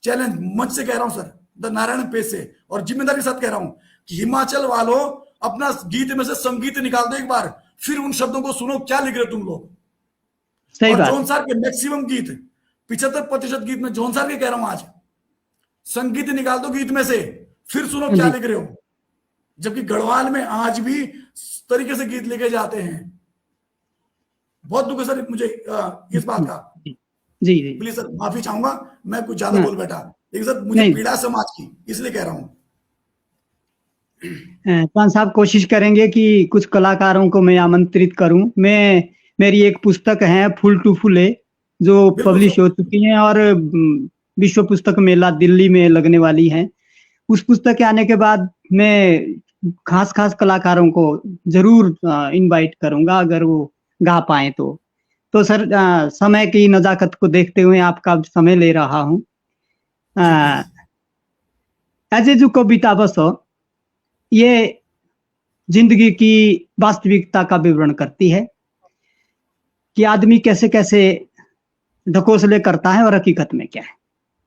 चैलेंज मंच से कह रहा हूं सर, द नारायण पेज से, और जिम्मेदारी के साथ कह रहा हूं कि हिमाचल वालों अपना गीत में से संगीत निकाल दो एक बार, फिर उन शब्दों को सुनो क्या लिख रहे तुम लोग। सही और बात। जौनसार के मैक्सिमम गीत 75% गीत में जौनसार के कह रहा हूं, आज संगीत निकाल दो गीत में से, फिर सुनो क्या लिख रहे हो। जबकि गढ़वाल में आज भी इस तरीके से गीत लिखे जाते हैं। बहुत दुख है सर मुझे इस बात का। जी जी प्लीज सर माफी चाहूंगा, मैं कुछ ज्यादा बोल बैठा, लेकिन सर मुझे नहीं। पीड़ा समाज की, इसलिए कह रहा हूं। पान साहब कोशिश करेंगे कि कुछ कलाकारों को मैं आमंत्रित करूं। मेरी एक पुस्तक है फुल टू फुले, जो बिल्कुल पब्लिश सर। हो चुकी है और विश्व पुस्तक मेला दिल्ली में लगने वाली है। उस पुस्तक के आने के बाद मैं खास खास कलाकारों को जरूर इनवाइट करूंगा, अगर वो गा पाए तो सर समय की नजाकत को देखते हुए आपका समय ले रहा हूँ। एज जो कविता बस ये जिंदगी की वास्तविकता का विवरण करती है कि आदमी कैसे कैसे ढकोसले करता है और हकीकत में क्या है।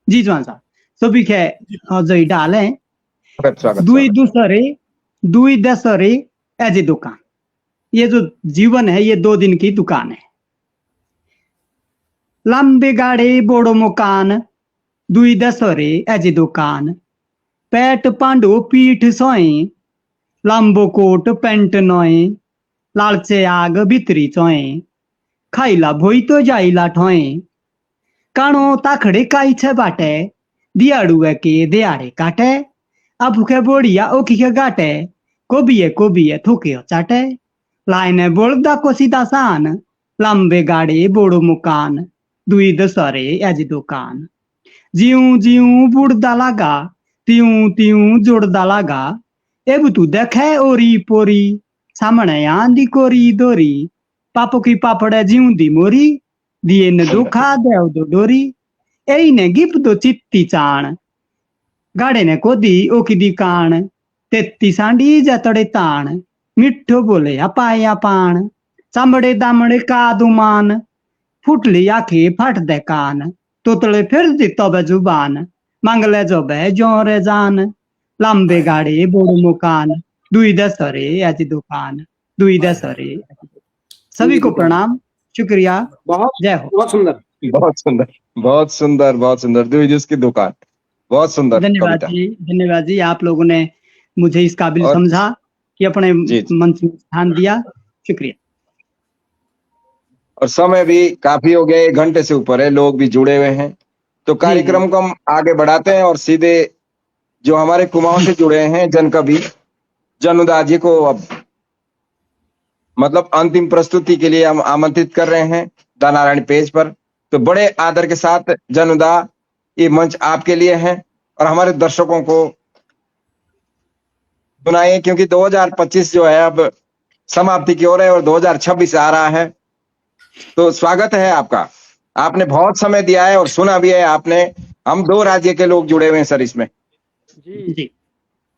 जी जवान साहब सभी के जय डाले दुई दसरे एज ए दुकान। ये जो जीवन है ये 2 दिन की दुकान है। लंबे गाड़े बोड़ो मकान दुई दसरे एज ए दुकान। पेट पांडो पीठ सोए लंबो कोट पेंट नोए। लालचे आग भितरी चोए खाइला भोई तो जाइला ठोए। काणो ताखड़े काई छे बाटे दियाड़ुए के दियाड़े काटे। अब भूखे बोड़िया ओखी के गाटे कोबिए थूके चाटे। लाइने बोलदा को सीधा सान लंबे गाड़े बोड़ो मुकान दुई दसरे एज दुकान। जीऊ जीऊ बुड़दा लागा त्यूं त्यूं जुड़दा लागा। एब तू देखे ओरी पोरी सामने आंदी कोरी दोरी। पापो की पापड़े जीऊ दी मोरी दिए न दुखा देव दो डोरी। एई ने गिप दो चित्ती चाण गाड़े ने कोदी ओकी दी कान। तेती सांडी जतड़े ताण मिठो बोले अपाया पान। चामड़े दामड़े का दुमान फुटली आखे फट दे कान। तोतले फिर दी तबे जुबान मांगले जोबे जोरे जान। लंबे गाड़े बोड़ो मुकान दुई दसरे एज दुकान दुई दसरे। सभी को प्रणाम, शुक्रिया, बहुत जय हो। बहुत सुंदर, बहुत सुंदर, बहुत सुंदर, बहुत सुंदर। दुई जूस की दुकान, बहुत सुंदर धन्यवाद कविता। जी, धन्यवाद जी। आप लोगों ने मुझे इस काबिल और समझा कि अपने जी मंच में स्थान दिया, शुक्रिया। और समय भी काफी हो गया, 1 घंटे से ऊपर है, लोग भी जुड़े हुए हैं। तो कार्यक्रम को हम आगे बढ़ाते हैं और सीधे जो हमारे कुमाऊं से जुड़े हैं जनकवि जनुदा जी को अब मतलब अंतिम प्रस्तुति के लिए हम आमंत्रित कर रहे हैं द नारायण पेज पर। तो बड़े आदर के साथ जनुदा, ये मंच आपके लिए है और हमारे दर्शकों को सुनाइए, क्योंकि 2025 जो है अब समाप्ति की ओर है और 2026 आ रहा है। तो स्वागत है आपका। आपने बहुत समय दिया है और सुना भी है आपने। हम 2 राज्य के लोग जुड़े हुए हैं सर इसमें। जी जी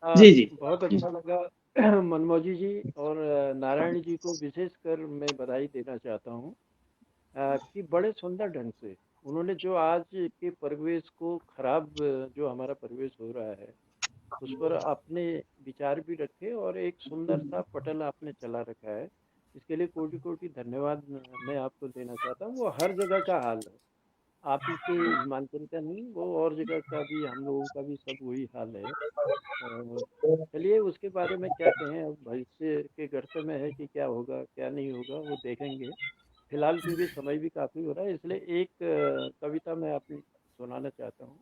जी जी बहुत अच्छा लगा मनमोजी जी और नारायण जी को विशेषकर मैं बधाई देना चाहता हूँ कि बड़े सुंदर ढंग से उन्होंने जो आज के परिवेश को खराब जो हमारा परिवेश हो रहा है उस पर अपने विचार भी रखे और एक सुंदर सा पटल आपने चला रखा है। इसके लिए कोटि कोटि धन्यवाद मैं आपको देना चाहता हूँ। वो हर जगह का हाल है, आप ही के हिमाचल का नहीं, वो और जगह का भी, हम लोगों का भी सब वही हाल है। चलिए उसके बारे में क्या कहें, अब भविष्य के गर्त में है कि क्या होगा क्या नहीं होगा वो देखेंगे। फिलहाल क्योंकि समय भी काफ़ी हो रहा है इसलिए एक कविता मैं आपको सुनाना चाहता हूँ।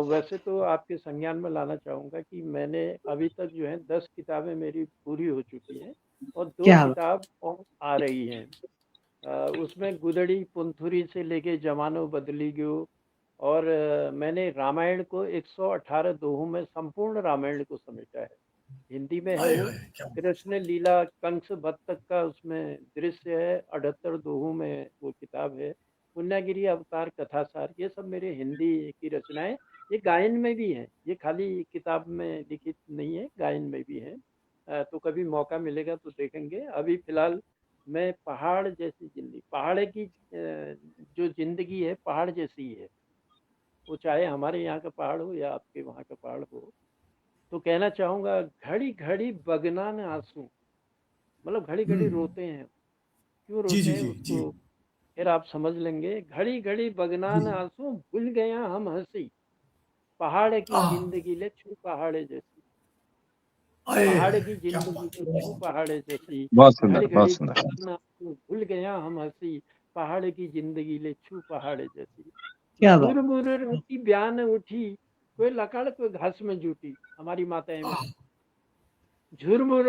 वैसे तो आपके संज्ञान में लाना चाहूँगा कि मैंने अभी तक जो है 10 किताबें मेरी पूरी हो चुकी हैं और 2 क्या बात। किताब और आ रही हैं। उसमें गुदड़ी पुंथुरी से लेके जमानो बदली गयो और मैंने रामायण को 118 दोहों में संपूर्ण रामायण को समेटा है। हिंदी में है हाय वो। हाय क्या कृष्ण लीला कंस वध तक का उसमें दृश्य है। 78 दोहों में वो किताब है। पुण्यागिरी अवतार कथासार, ये सब मेरे हिंदी की रचनाएं, ये गायन में भी है, ये खाली किताब में लिखित नहीं है, गायन में भी है। तो कभी मौका मिलेगा तो देखेंगे। अभी फिलहाल मैं पहाड़ जैसी जिंदगी, पहाड़ की जो जिंदगी है पहाड़ जैसी है, वो चाहे हमारे यहाँ का पहाड़ हो या आपके वहाँ का पहाड़ हो। तो कहना चाहूंगा, घड़ी घड़ी बगनान आंसू, मतलब घड़ी घड़ी रोते हैं, क्यों जी रोते जी हैं जी जी उसको फिर आप समझ लेंगे। घड़ी घड़ी बगनान जी आंसू, भूल गया हम हंसी, पहाड़ की आह जिंदगी ले छू पहाड़े जैसी, अरे पहाड़ की क्या जिंदगी बात ले है, छू बहुत पहाड़े जैसी, बहुत सुंदर, घड़ी बहुत घड़ी सुंदर। बगनान आंसू, भूल गया हम हंसी, पहाड़ की जिंदगी ले छू पहाड़े जैसी। क्या बात। झुरमुर राती ब्यान उठी, कोई लकड़ कोई घास में जूटी, हमारी माताएं में। आह, झुरमुर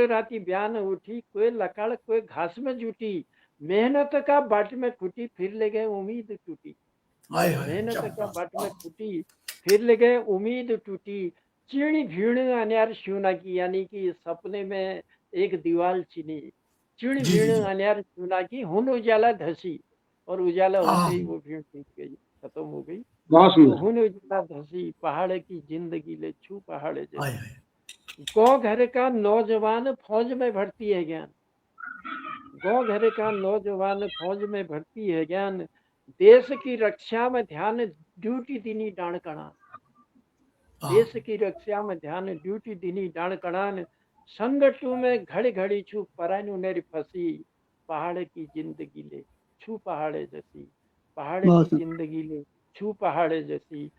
राती ब्यान उठी, कोई लकड़ कोई घास में जूटी, मेहनत का बाट में खुटी, फिर ले गए उम्मीद टूटी। हाय हाय क्या मेहनत का बात, बाट में आह, खुटी, फिर ले गए उम्मीद टूटी, चीणी भीड़ अनियार शूना की, यानी कि सपने में एक दीवार चिनी, चीणी जी भीड़ जी जी अनियार शूना की, हुन उजाला धसी, और उजाला होते आह, ही वो भीड़ टूट गई, खत्म हो गई। बहुत तो सुंदर। हुन उजाला धसी, पहाड़ की जिंदगी ले छू पहाड़ हाय जैसी। हाय गाँव घर का नौजवान फौज में भर्ती है ज्ञान, गाँव घर का नौजवान फौज में भर्ती है ज्ञान, देश की रक्षा में ध्यान, ड्यूटी दिनी डाण कणान, आह, देश की रक्षा में ध्यान, ड्यूटी दिनी डाण कणान, संगठू में घड़ी घड़ी छू परानु नेरी फसी, पहाड़ की जिंदगी ले छू पहाड़े जैसी, पहाड़ की बहुत सुंदर। जिंदगी ले छू पहाड़े जैसी।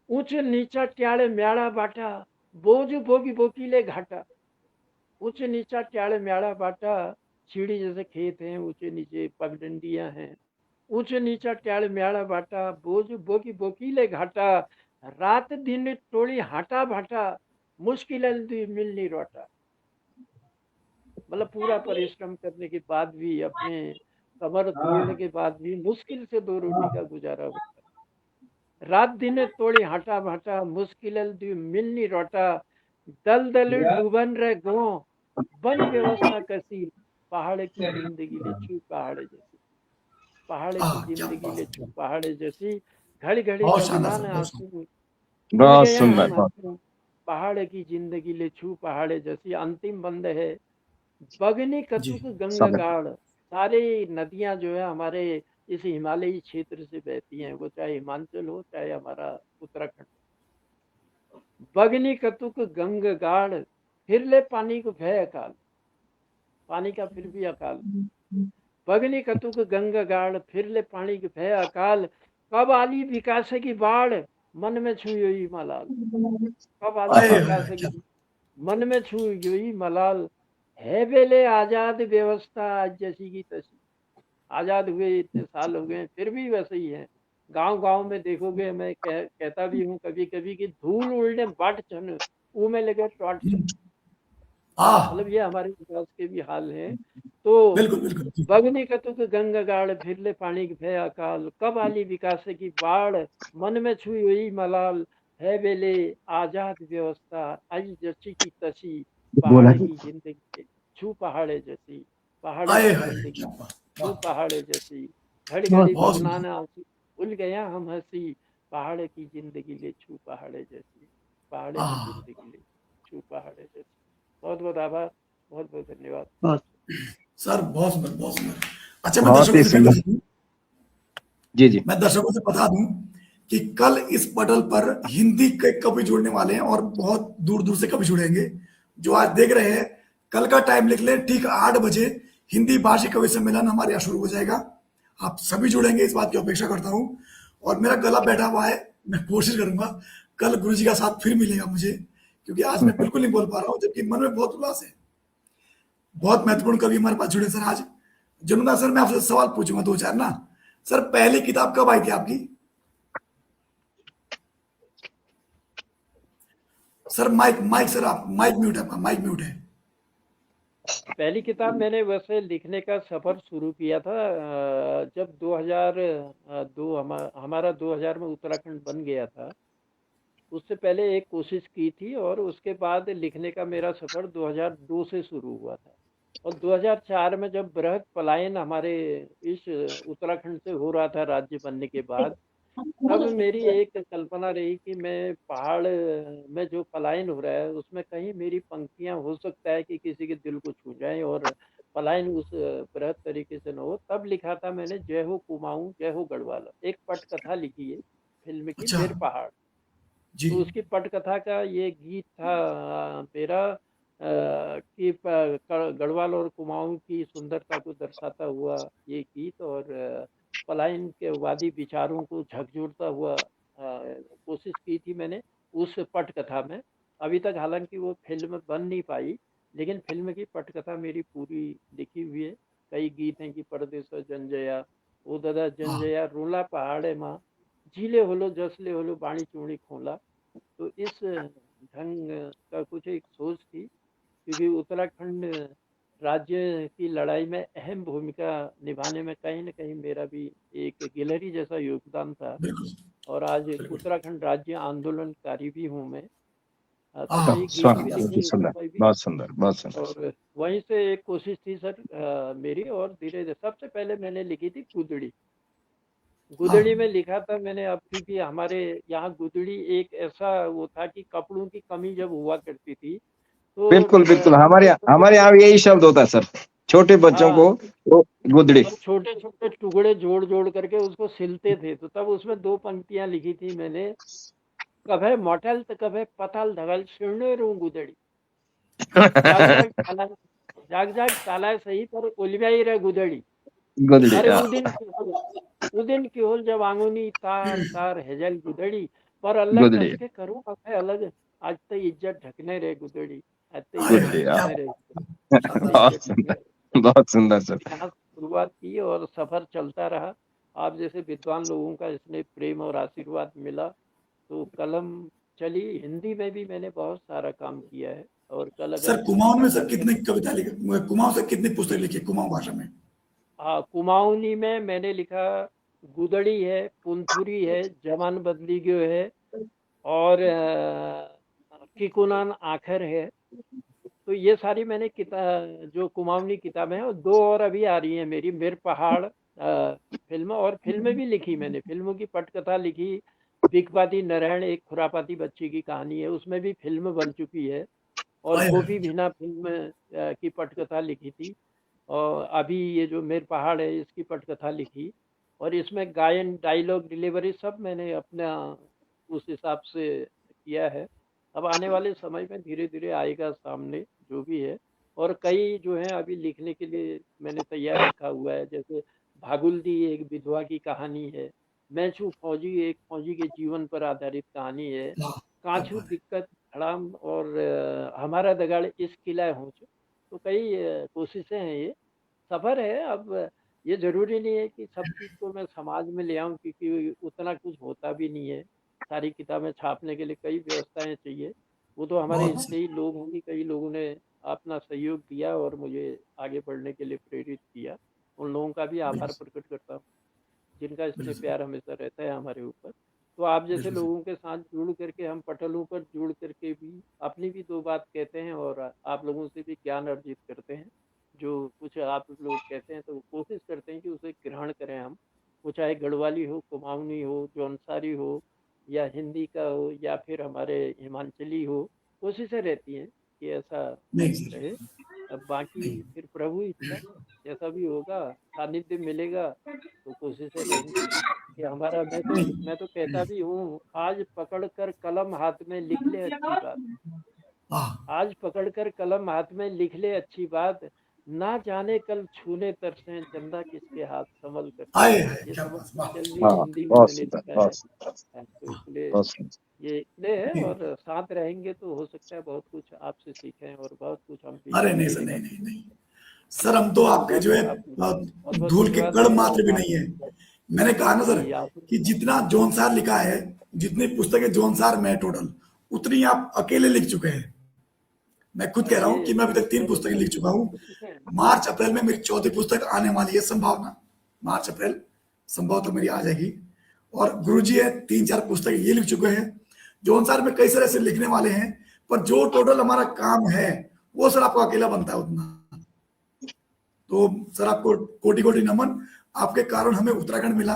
ऊंच नीचा ट्याले म्याड़ा बाटा, बोझ बोगी बोकीले घाटा, ऊंच नीचा ट्याले म्याड़ा बाटा, सीढ़ी जैसे खेत हैं, ऊंचे नीचे पगडंडियां हैं, ऊंच नीचा ट्याल म्याड़ा बाटा, बोझ बोगी बोकीले घाटा, रात दिन टोली हाटा भाटा, मुश्किल मिलनी रोटा। मतलब पूरा परिश्रम करने के बाद भी, अपने कमर तोड़ने के बाद भी मुश्किल से दो रोटी का गुजारा होता है। रात दिन तोड़ी हाटा भाटा, मुश्किल मिलनी रोटा, दल दल डूबन रे गाँव, बन व्यवस्था कसी, पहाड़ की जिंदगी ले छू पहाड़ जैसी, पहाड़ की आह, क्या जिंदगी ले बात छू है, पहाड़ जैसी, घड़ी घड़ी बहुत शानदार बगनान सर, बहुत शानदार। आंसू, भूल बहुत गया सुंदर, हम बहुत। हंसी, पहाड़ की जिंदगी ले छू पहाड़ जैसी। अंतिम बंद है, बगनी जी कतुक गंगा समय। गाड़, सारी नदियां जो है हमारे इस हिमालयी क्षेत्र से बहती हैं, वो चाहे हिमाचल हो चाहे हमारा उत्तराखंड। बगनी कतुक गंग गाड़, फिर ले पानी को भय अकाल, पानी का फिर भी अकाल। बगनी कतुक गंग गाड़, फिर ले पानी के भय अकाल, कब आली विकास की बाढ़, मन में छुई मलाल, कब आली हाय विकास हाय क्या की, मन में छुई मलाल, है बेले आजाद व्यवस्था आज जैसी की तैसी। आजाद हुए इतने साल हो गए फिर भी वैसे ही है। गांव गांव में देखोगे, मैं कहता भी हूँ कभी कभी कि धूल उड़ने बाट चन, ऊ में लगे टॉट चन। आह, मतलब ये हमारे विकास के भी हाल हैं। तो बिल्कुल बिल्कुल जी बगनी कतुक गंग गाड़, फिरले पानी के भय अकाल, कब आली विकास की बाढ़, मन में छुई हुई मलाल, है बेले आजाद व्यवस्था आज जची की तसी, बोला पहाड़ जी। की जिंदगी छू पहाड़े जैसी, पहाड़ हाय की हाय क्या जिंदगी बात, छू वाह, पहाड़े जैसी, घड़ी बहुत घड़ी बहुत सुंदर, बगनाना आंसू, भूल गया हम हंसी, पहाड़ की जिंदगी ले छू पहाड़े जैसी, पहाड़ की आह, जिंदगी ले छू पहाड़े जैसी। बहुत बहुत आभार, बहुत बहुत धन्यवाद। बहुत। सर बहुत सुंदर, बहुत सुंदर। अच्छा, मैं बहुत दर्शकों ही से फिर सुंदर। बता दूं, जी जी। मैं दर्शकों से बता दूं कि कल इस पटल पर हिंदी के कवि जुड़ने वाले हैं और बहुत दूर दूर से कवि जुड़ेंगे। जो आज देख रहे हैं, कल का टाइम लिख लें, ठीक 8 बजे हिंदी भाषी कवि सम्मेलन हमारे यहाँ शुरू हो जाएगा। आप सभी जुड़ेंगे, इस बात की अपेक्षा करता हूँ। और मेरा गला बैठा हुआ है, मैं कोशिश करूंगा कल गुरु जी का साथ फिर मिलेगा मुझे, क्योंकि आज मैं बिल्कुल नहीं बोल पा रहा हूँ, जबकि मन में बहुत उल्लास है। बहुत महत्वपूर्ण कवि हमारे पास जुड़े सर आज। जमुना सर, मैं आपसे सवाल पूछूंगा दो चार ना। सर, पहली किताब कब आई थी आपकी? सर माइक माइक सर, आप माइक म्यूट है, आपका माइक म्यूट है। पहली किताब मैंने वैसे लिखने का सफ़र शुरू किया था जब 2002 हमारा 2000 में उत्तराखंड बन गया था। उससे पहले एक कोशिश की थी और उसके बाद लिखने का मेरा सफ़र 2002 से शुरू हुआ था। और 2004 में जब बृहद पलायन हमारे इस उत्तराखंड से हो रहा था राज्य बनने के बाद, तब मेरी एक कल्पना रही कि मैं पहाड़ में जो पलायन हो रहा है उसमें कहीं मेरी पंक्तियां हो सकता है कि किसी के दिल को छू जाए और पलायन उस बृहद तरीके से न हो। तब लिखा था मैंने जय हो कुमाऊं जय हो गढ़वाल, एक पटकथा लिखी है फिल्म की अच्छा मेर पहाड़। जी। तो उसकी पटकथा का ये गीत था मेरा कि गढ़वाल और कुमाऊं की सुंदरता को दर्शाता हुआ ये गीत, और पलायन के वादी विचारों को झकझोरता हुआ कोशिश की थी मैंने उस पटकथा में। अभी तक हालांकि वो फिल्म बन नहीं पाई, लेकिन फिल्म की पटकथा मेरी पूरी लिखी हुई है। कई गीत हैं कि परदेस जंजया, ओ दादा हाँ जंजया, रोला पहाड़े माँ, झीले होलो जसले होलो बाणी चूड़ी खोला। तो इस ढंग का कुछ एक सोच थी, क्योंकि उत्तराखंड राज्य की लड़ाई में अहम भूमिका निभाने में कहीं न कहीं मेरा भी एक गिलहरी जैसा योगदान था। बिल्कुल और आज बिल्कुल। उत्तराखंड राज्य आंदोलनकारी भी हूँ मैं। तो हाँ कई गीत भी लिखे बहुत सुंदर, उसमें भी। बहुत सुंदर, बहुत सुंदर। और वहीं से एक कोशिश थी सर मेरी, और धीरे धीरे सबसे पहले मैंने लिखी थी गुदड़ी। गुदड़ी में हाँ लिखा था मैंने, अब क्योंकि हमारे यहाँ गुदड़ी एक ऐसा वो था कि कपड़ों की कमी जब हुआ करती थी तो बिल्कुल बिल्कुल, छोटे छोटे, हमारे यहाँ भी यही शब्द होता है सर, छोटे बच्चों हाँ, को वो गुदड़ी। और छोटे छोटे टुकड़े जोड़ जोड़ करके उसको सिलते थे। तो तब उसमें दो पंक्तियां लिखी थी मैंने, कभे मोटल तो कभे पताल धवल शिरने रू गुदड़ी, जाग जाग ताला, जाग जाग ताला सही पर उलझाई रे गुदड़ी। गुदड़ी, अरे हाँ, उदिन की होल जब आंगुनी तार तार हेजल गुदड़ी, पर अलग गुदड़ी, कस के करूं कभे अलग, आज तो इज्जत ढकने रे गुदड़ी, आज तो आए इज्जत हाय गुदड़ी, हाँ। क्या ढकने रे, आज तो बहुत इज्जत ढकने सुंदर, रे। बहुत सुंदर सर। यहाँ से शुरुआत की और सफर चलता रहा। आप जैसे विद्वान लोगों का इसमें प्रेम और आशीर्वाद मिला तो कलम चली। हिंदी में भी मैंने बहुत सारा काम किया है, और कल अगर सर कुमाऊं में सर वक्त, कितनी कविता लिखी, कुमाऊं से कितनी पुस्तक लिखी कुमाऊं भाषा में? हाँ, कुमाऊनी में मैंने लिखा गुदड़ी है, पुंथुरी है, जवान बदली गयो है, और किकुनान आखर है। तो ये सारी मैंने किताब जो कुमाऊनी किताबें हैं, और दो और अभी आ रही हैं मेरी, मेर पहाड़ फिल्म, और फिल्में भी लिखी मैंने। फिल्मों की पटकथा लिखी, बिकवादी नारायण एक खुरापाती बच्ची की कहानी है, उसमें भी फिल्म बन चुकी है। और आए गोपी हाय भीना फिल्म की पटकथा लिखी थी। और अभी ये जो मेर पहाड़ है इसकी पटकथा लिखी, और इसमें गायन डायलॉग डिलीवरी सब मैंने अपना उस हिसाब से किया है। अब आने वाले समय में धीरे धीरे आएगा सामने जो भी है। और कई जो है अभी लिखने के लिए मैंने तैयार रखा हुआ है, जैसे भागुलदी एक विधवा की कहानी है, मैं छू फौजी एक फौजी के जीवन पर आधारित कहानी है, वाह क्या कांचू बात है। दिक्कत हड़ाम, और हमारा दगाड़ इस किला होच। तो कई कोशिशें हैं, ये सफर है। अब ये जरूरी नहीं है कि सब चीज को मैं समाज में ले आऊं, क्योंकि उतना कुछ होता भी नहीं है। सारी किताबें छापने के लिए कई व्यवस्थाएं चाहिए। वो तो हमारे बहुत हिस्से ही लोग होंगे, कई लोगों ने अपना सहयोग दिया और मुझे आगे बढ़ने के लिए प्रेरित किया। उन लोगों का भी आभार बिल्कुल प्रकट करता हूँ, जिनका स्नेह बिल्कुल प्यार हमेशा रहता है हमारे ऊपर। तो आप जैसे बिल्कुल सर। लोगों के साथ जुड़ करके, हम पटलों पर जुड़ करके भी अपनी भी दो बात कहते हैं, और आप लोगों से भी ज्ञान अर्जित करते हैं। जो कुछ आप लोग कहते हैं तो कोशिश करते हैं कि उसे ग्रहण करें हम। वो चाहे गढ़वाली हो, कुमाऊनी हो, जौनसारी हो, या हिंदी का हो, या फिर हमारे हिमाचली हो, कोशिशें रहती हैं कि ऐसा नहीं सर रहे। अब बाकी नहीं फिर प्रभु इच्छा, जैसा भी होगा, सानिध्य मिलेगा तो कोशिशें रहेंगी कि हमारा। नहीं मैं तो कहता भी हूँ, आज पकड़ कर कलम हाथ में लिख ले अच्छी बात, हाँ आज पकड़कर कलम हाथ में लिख ले अच्छी बात, ना जाने कल छूने तरसे चंदा किसके हाथ संभल कर। आए हाय ये क्या सब बात वाह। चंदी हाँ, हिंदी में बहुत मैंने सुंदर, लिखा बहुत है। सुंदर, तो इसलिए बहुत सुंदर। ये इतने है, नहीं, और साथ रहेंगे तो हो सकता है बहुत कुछ आपसे सीखें, और बहुत कुछ हम भी अरे नहीं सर लेने नहीं का। नहीं नहीं सर, हम तो आपके बहुत जो है बहुत आप बहुत बहुत धूल के धन्यवाद कण भैया। मात्र भी आप नहीं है। मैंने कहा ना सर जी, आप कि जितना जौनसार लिखा है, जितनी पुस्तकें जौनसार में टोटल, उतनी आप अकेले लिख चुके हैं। मैं खुद कह रहा हूं कि ये मैं अभी तक 3 मैंने पुस्तकें कई लिख चुका हूं। कोशिशें हैं। मार्च अप्रैल में मेरी 4थी पुस्तक आने वाली है, संभावना मार्च अप्रैल संभवतः मेरी आ जाएगी। और गुरुजी है 3-4 पुस्तकें ये लिख चुके हैं। जौनसार में कई सारे ऐसे लिखने वाले हैं, पर जो टोटल हमारा काम है वो सर आपको अकेला बनता है उतना। तो सर आपको कोटि कोटि नमन। आपके कारण हमें उत्तराखंड मिला,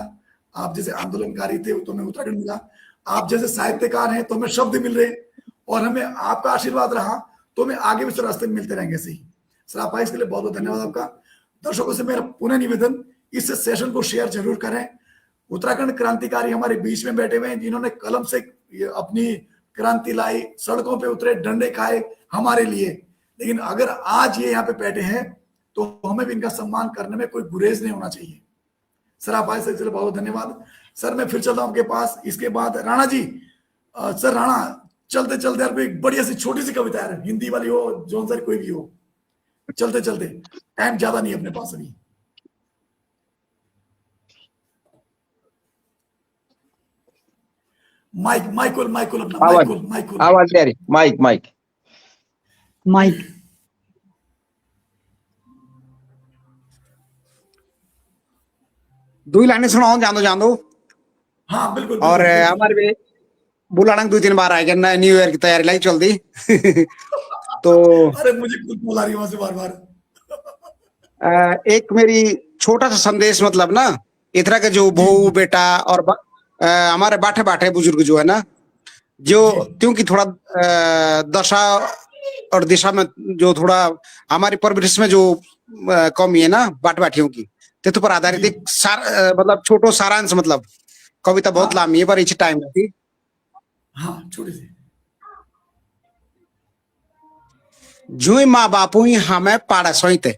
आप जैसे आंदोलनकारी थे तो हमें उत्तराखंड मिला, आप जैसे साहित्यकार हैं तो हमें शब्द मिल रहे, और हमें आपका आशीर्वाद रहा तो हमें आगे भी इस रास्ते में मिलते रहेंगे ऐसे ही। सर आप आए इसके लिए बहुत बहुत धन्यवाद आपका। दर्शकों से मेरा पुनः निवेदन, इस सेशन को शेयर जरूर करें। उत्तराखंड क्रांतिकारी हमारे बीच में बैठे हुए हैं जिन्होंने कलम से अपनी क्रांति लाई, सड़कों पे उतरे, डंडे खाए हमारे लिए, लेकिन अगर आज ये यहाँ पे बैठे हैं तो हमें भी इनका सम्मान करने में कोई गुरेज नहीं होना चाहिए। सर आप आए, सर बहुत धन्यवाद। सर मैं फिर चलता हूँ आपके पास। इसके बाद राणा जी, सर राणा चलते चलते यार एक बढ़िया सी छोटी सी कविता है, हिंदी वाली हो, जौन सर कोई भी हो, चलते चलते, टाइम ज्यादा नहीं अपने पास अभी। माइकुल अपना माइकुल आवाज आ रही, माइक माइक। दुई लाइनें सुनाओ जान दो। हाँ बिल्कुल। और हमारे भी बुलाना 2-3 बार आएगा ना, न्यू ईयर की तैयारी लाई चल दी। तो अरे मुझे खुद बोला रही वहां से बार बार। एक मेरी छोटा सा संदेश, मतलब ना इतना के जो बहू बेटा और हमारे बाठे बाठे बुजुर्ग जो है ना, जो क्योंकि थोड़ा दशा और दिशा में जो थोड़ा हमारी परवरिश में जो कमी है ना बाट बाठियों की, तो पर आधारित एक मतलब छोटो सारांश, मतलब कविता बहुत लामी है पर इस टाइम थी। हाँ छोटी सी। जुई माँ बापू ही हमें पाड़ा सोईते,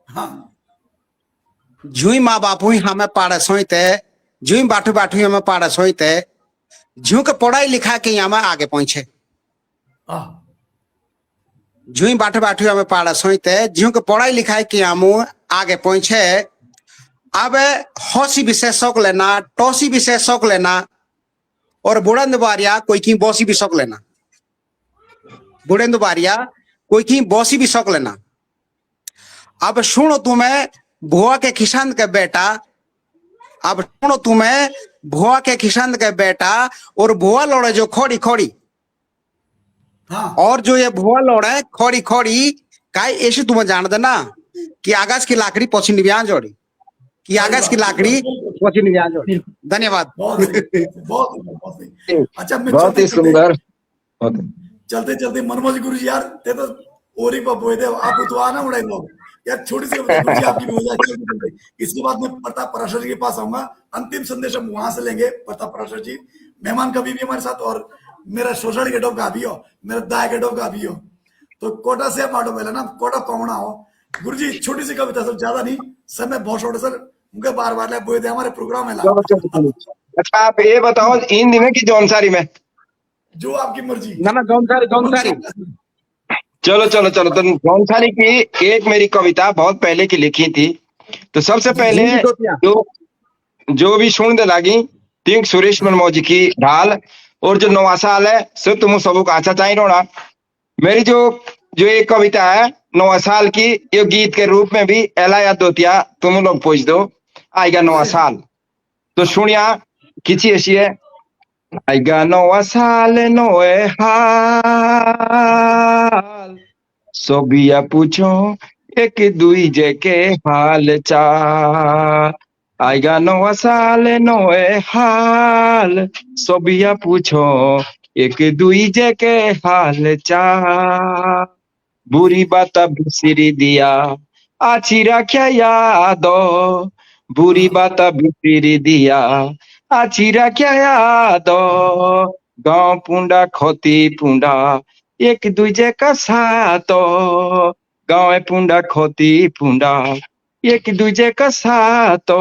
हाँ जुई माँ बापू ही हमें पाड़ा सोईते, जुई बाटू बाटू हमें पाड़ा सोईते, जू के पढ़ाई लिखा के यहाँ में आगे पहुंचे, जुई बाटू बाटू हमें पाड़ा सोईते, जू के पढ़ाई लिखाई के यहाँ में आगे पहुंचे। अब हौसी विषय शौक लेना, टोसी विषय शौक लेना, और बुढ़ंद बारिया कोई की बौसी भी शौक लेना, बुढ़ंद बारिया कोई की बौसी भी शौक लेना। अब सुनो तुम्हें भुआ के किसान के बेटा, अब सुनो तुम्हें भुआ के किसान के बेटा, और भुआ लौड़े जो खोड़ी खोड़ी, हाँ। और जो ये भुआ लौड़े खोड़ी खोड़ी काई ऐसे तुम्हें जान देना कि आगाज की लाकड़ी पोछी निव्यान जोड़ी, कि आगाज की लाकड़ी पोछी निव्यान जोड़ी। धन्यवाद। बहुत सही। अच्छा मैं बहुत ही सुंदर। चलते चलते मनमोज गुरु जी यार, ते तो ओरी पर दे आप उतवा ना उड़ाए लोग यार, छोटी सी गुरु जी आपकी भी हो जाए। इसके बाद मैं प्रताप पराशर जी के पास आऊंगा, अंतिम संदेश हम वहां से लेंगे। प्रताप पराशर जी मेहमान कभी भी हमारे साथ, और मेरा सोशल गेटो का भी हो, मेरा दाय गेटो का भी हो, तो कोटा से माडो मेला ना कोटा पावना हो। गुरु जी छोटी सी कविता, सब ज्यादा नहीं, समय बहुत शॉर्ट है सर, उनके बार बार बोए थे हमारे प्रोग्राम है। अच्छा आप ये बताओ हिंदी में कि जौनसारी में? जो आपकी मर्जी। ना ना जौनसारी। चलो चलो चलो, तो जौनसारी की एक मेरी कविता बहुत पहले की लिखी थी, तो सबसे पहले जो भी सुन लगी तिंक सुरेश मनमोजी की ढाल, और जो नवा साल है सो तुम सबको अच्छा चाहिए रोना। मेरी जो एक कविता है नवा साल की, ये गीत के रूप में भी एला या दोतिया तुम लोग पूछ दो, आएगा नवा साल। तो सुनिया किसी ऐसी है, आएगा नवा साल नोए हाल, सोबिया पूछो एक दुई जे के हाल चाल, आएगा नवा साल नोए हाल, सोबिया पूछो एक दुई जे के हाल चाल, बुरी बात बिसरी दिया आची रख्या यादो, बुरी बात बिसरी दिया आची रख्या यादो, गाँव पुंडा खोती पुंडा एक दूजे का सातो, गाँव पुंडा खोती पुंडा एक दूजे का सातो,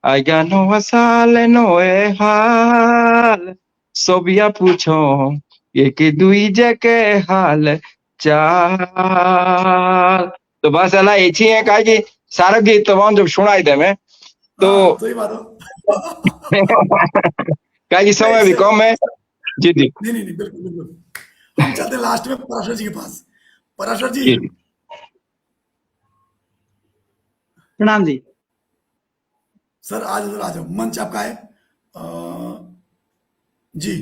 आएगा नवा साल नोए हाल, सोबिया पूछो एक दूजे के हाल चाल। तो बस अला ऐसी है कहा कि सारा गीत तो जब सुनाई दे में तो सही बात हो। कहा कि समय भी कम है। जी जी नहीं बिल्कुल बिल्कुल। हम चलते लास्ट में पराशर जी के पास। पराशर जी प्रणाम जी। सर आज उधर आ जाओ, मंच आपका है। जी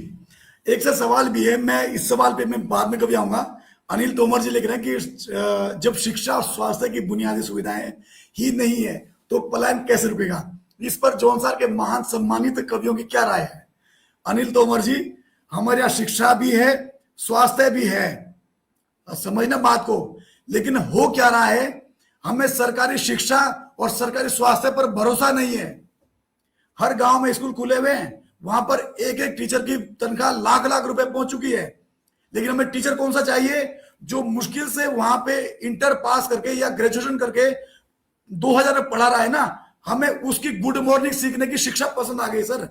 एक सर सवाल भी है, मैं इस सवाल पे मैं बाद में कभी आऊंगा, अनिल तोमर जी लिख रहे हैं कि जब शिक्षा और स्वास्थ्य की बुनियादी सुविधाएं ही नहीं है तो पलायन कैसे रुकेगा। इस पर जौनसार के महान सम्मानित कवियों की क्या राय है। अनिल तोमर जी, हमारे यहाँ शिक्षा भी है, स्वास्थ्य भी है, समझना बात को, लेकिन हो क्या रहा है, हमें सरकारी शिक्षा और सरकारी स्वास्थ्य पर भरोसा नहीं है। हर गांव में स्कूल खुले हुए हैं, वहां पर एक एक टीचर की तनख्वाह लाख लाख रुपए पहुंच चुकी है, लेकिन हमें टीचर कौन सा चाहिए जो मुश्किल से वहां पे इंटर पास करके या ग्रेजुएशन करके 2000 में पढ़ा रहा है ना, हमें उसकी गुड मॉर्निंग सीखने की शिक्षा पसंद आ गई सर।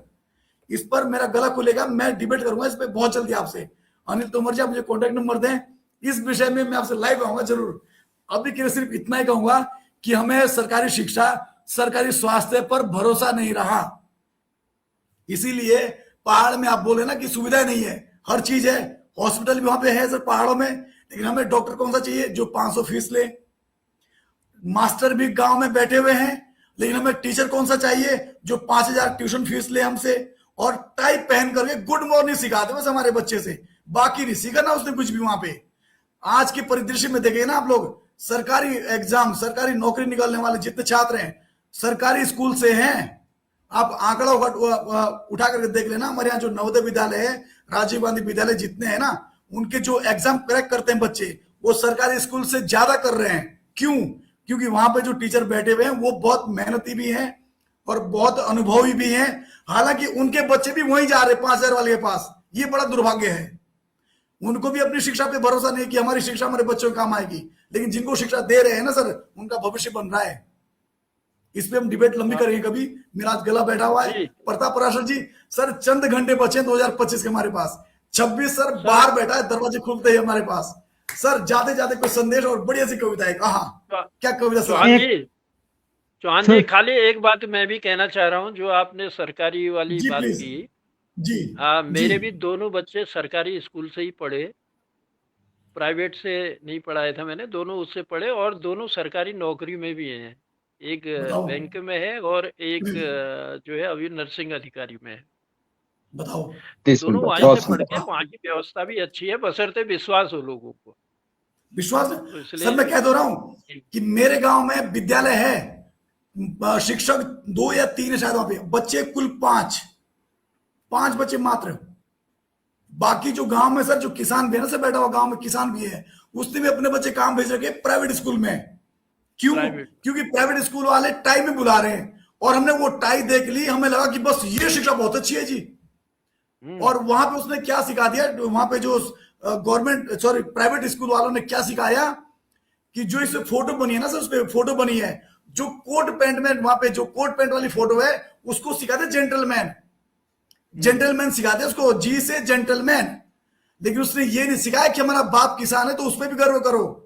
इस पर मेरा गला खुलेगा, मैं डिबेट करूंगा इस पर बहुत जल्दी आपसे। अनिल तोमर जी, आप मुझे कॉन्टेक्ट नंबर दें, इस विषय में मैं आपसे लाइव आऊंगा जरूर। अभी के लिए सिर्फ इतना ही कहूंगा कि हमें सरकारी शिक्षा, सरकारी स्वास्थ्य पर भरोसा नहीं रहा, इसीलिए पहाड़ में आप बोले ना कि सुविधाएं नहीं है, हर चीज है, हॉस्पिटल भी वहां पे है सर पहाड़ों में, लेकिन हमें डॉक्टर कौन सा चाहिए जो 500 फीस ले। मास्टर भी गांव में बैठे हुए हैं, लेकिन हमें टीचर कौन सा चाहिए जो 5000 ट्यूशन फीस ले हमसे और टाई पहन करके गुड मॉर्निंग सिखाते बस हमारे बच्चे से, बाकी नहीं सीखा ना उसने कुछ भी वहां पे। आज के परिदृश्य में देखे ना आप लोग, सरकारी एग्जाम, सरकारी नौकरी निकालने वाले जितने छात्र हैं सरकारी स्कूल से हैं। आप आंकड़ा उठा करके देख लेना, हमारे यहाँ जो नवोदय विद्यालय है, राजीव गांधी विद्यालय जितने हैं ना, उनके जो एग्जाम क्रैक करते हैं बच्चे, वो सरकारी स्कूल से ज्यादा कर रहे हैं। क्यों? क्योंकि वहां पे जो टीचर बैठे हुए हैं वो बहुत मेहनती भी हैं और बहुत अनुभवी भी हैं। हालांकि उनके बच्चे भी वहीं जा रहे 5000 वाले के पास, ये बड़ा दुर्भाग्य है। उनको भी अपनी शिक्षा पे भरोसा नहीं कि हमारी शिक्षा हमारे बच्चों को काम आएगी, लेकिन जिनको शिक्षा दे रहे हैं ना सर, उनका भविष्य बन रहा है। इस पे हम डिबेट लंबी करेंगे कभी, मेरा आज गला बैठा हुआ है। प्रताप पराशर जी, सर चंद घंटे बचे 2025 के हमारे पास, 26 सर बाहर बैठा है, दरवाजे खुलते ही हमारे पास। सर जाते जाते कोई संदेश और बढ़िया सी कविता है, कहा क्या कविता सर? चौहान जी, खाली एक बात मैं भी कहना चाह रहा हूँ, जो आपने सरकारी वाली जी, बात प्लीज। की, जी मेरे जी, भी दोनों बच्चे सरकारी स्कूल से ही पढ़े, प्राइवेट से नहीं पढ़ाया था मैंने, दोनों उससे पढ़े और दोनों सरकारी नौकरी में भी हैं। एक बताओ बैंक में है और एक प्लीज, जो है अभी नर्सिंग अधिकारी में है। बताओ। दोनों वहीं से पढ़ के, वहाँ की व्यवस्था भी अच्छी है, बशर्ते विश्वास हो लोगों को। विश्वास तो इसलिए सर मैं कह दो रहा हूं कि मेरे गांव में विद्यालय है, शिक्षक 2 या 3 है शायद वहां पे, बच्चे कुल 5 बच्चे मात्र। बाकी जो गांव में सर, जो किसान भी है ना सर, बैठा हुआ गांव में किसान भी है, उसने भी अपने बच्चे काम भेज रखे प्राइवेट स्कूल में। क्यों? क्योंकि प्राइवेट स्कूल वाले टाई में बुला रहे हैं, और हमने वो टाई देख ली, हमें लगा कि बस ये शिक्षा बहुत अच्छी है जी। और वहां पे उसने क्या सिखा दिया, वहां पे जो प्राइवेट स्कूल वालों ने क्या सिखाया कि जो इस फोटो बनी है ना सर, उस पे फोटो बनी है, जो कोट पैंट में, वहां पे जो कोट पैंट वाली फोटो है, उसको सिखाते जेंटलमैन। जेंटलमैन सिखाते उसको, जी से जेंटलमैन। लेकिन उसने ये नहीं सिखाया कि हमारा बाप किसान है तो उस पर भी गर्व करो।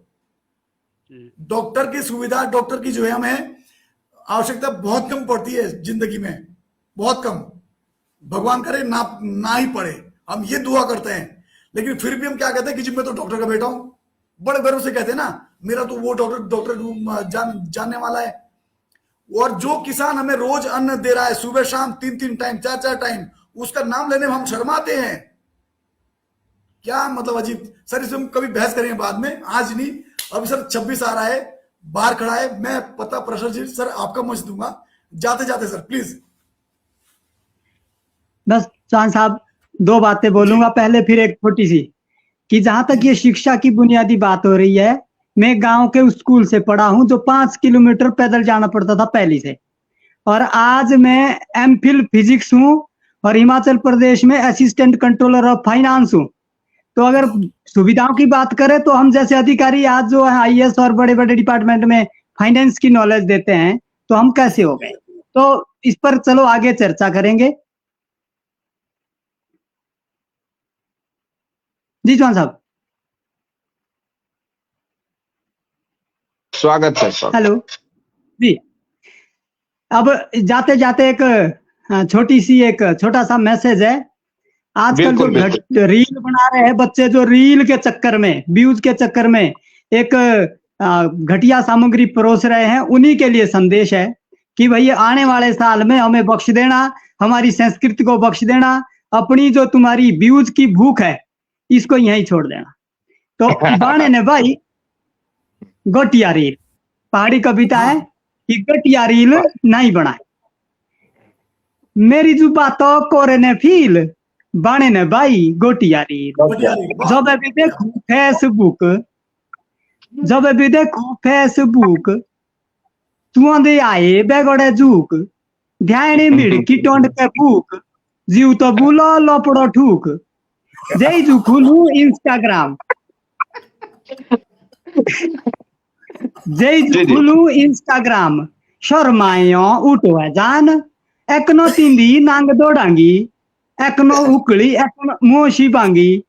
डॉक्टर की सुविधा, डॉक्टर की जो है हमें आवश्यकता बहुत कम पड़ती है जिंदगी में, बहुत कम। भगवान करे ना ही पड़े, हम ये दुआ करते हैं। लेकिन फिर भी हम क्या कहते हैं कि जी मैं तो डॉक्टर का बेटा हूं, बड़े गर्व से कहते हैं ना, मेरा तो वो डॉक्टर जानने वाला है। और जो किसान हमें रोज अन्न दे रहा है, सुबह शाम 3 टाइम 4 टाइम, उसका नाम लेने में हम शर्माते हैं। क्या मतलब अजीब सर, इसमें हम कभी बहस करेंगे बाद में, आज नहीं। अभी सर 26 आ रहा है, बाहर खड़ा है, मैं पता प्रशर जी सर आपका मंच दूंगा जाते जाते सर, प्लीज। बस चौहान साहब 2 बातें बोलूंगा, पहले फिर एक छोटी सी, कि जहां तक ये शिक्षा की बुनियादी बात हो रही है, मैं गांव के स्कूल से पढ़ा हूं जो 5 किलोमीटर पैदल जाना पड़ता था पहली से, और आज मैं एमफिल फिजिक्स हूं और हिमाचल प्रदेश में असिस्टेंट कंट्रोलर ऑफ फाइनेंस हूं। तो अगर सुविधाओं की बात करें तो हम जैसे अधिकारी आज जो है आईएएस और बड़े बड़े डिपार्टमेंट में फाइनेंस की नॉलेज देते हैं, तो हम कैसे हो गए? तो इस पर चलो आगे चर्चा करेंगे। जी चौहान साहब। स्वागत है। हेलो जी। अब जाते जाते एक छोटा सा मैसेज है। आजकल जो रील बना रहे हैं बच्चे, जो रील के चक्कर में, व्यूज के चक्कर में एक घटिया सामग्री परोस रहे हैं, उन्हीं के लिए संदेश है कि भैया आने वाले साल में हमें बख्श देना, हमारी संस्कृति को बख्श देना, अपनी जो तुम्हारी व्यूज की भूख है इसको यहीं छोड़ देना। तो बाणे ने भाई गोटिया रील, पहाड़ी कविता है कि गोटिया रील नहीं बनाए। मेरी जो बातों कोरे ने फील, बाणे ने भाई गोटिया रील। जब भी देखूं फेसबुक, जब भी देखूं फेसबुक, तुआंदे आए बेगोड़े जूक, ध्यान मिड़की टोंड के भूक, जीव तो बुलो लोपड़ो ठूक, जय जू खुलू इंस्टाग्राम, जय जू खुलू इंस्टाग्राम, शर्मायो उठो है जान, एकनो तिंदी नांग दौड़ांगी, एकनो उकली एकनो मोशी बांगी,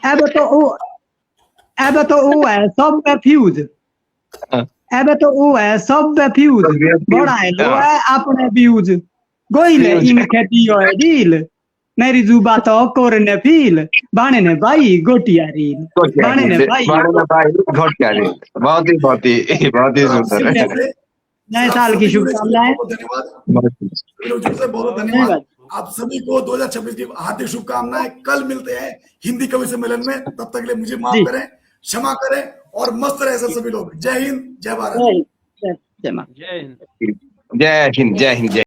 अब तो वो है सब पे फ्यूज, अब तो वो है सब पे फ्यूज, बढ़ाए लो है अपने व्यूज, गोइले इन खेतियों है डील, मेरी जुबा तो कोरने फील, बाणे ने भाई गोटिया रील, बाणे ने भाई गोटिया रील। बहुत ही सुंदर। नए साल की शुभकामनाएं। धन्यवाद, बहुत धन्यवाद आप सभी को 2026 की हार्दिक शुभकामनाएं। कल मिलते हैं हिंदी कवि सम्मेलन में, तब तक के लिए मुझे माफ करें, क्षमा करें और मस्त रहे सभी लोग। जय हिंद, जय भारत, जय हिंद। जय हिंद, जय हिंद, जय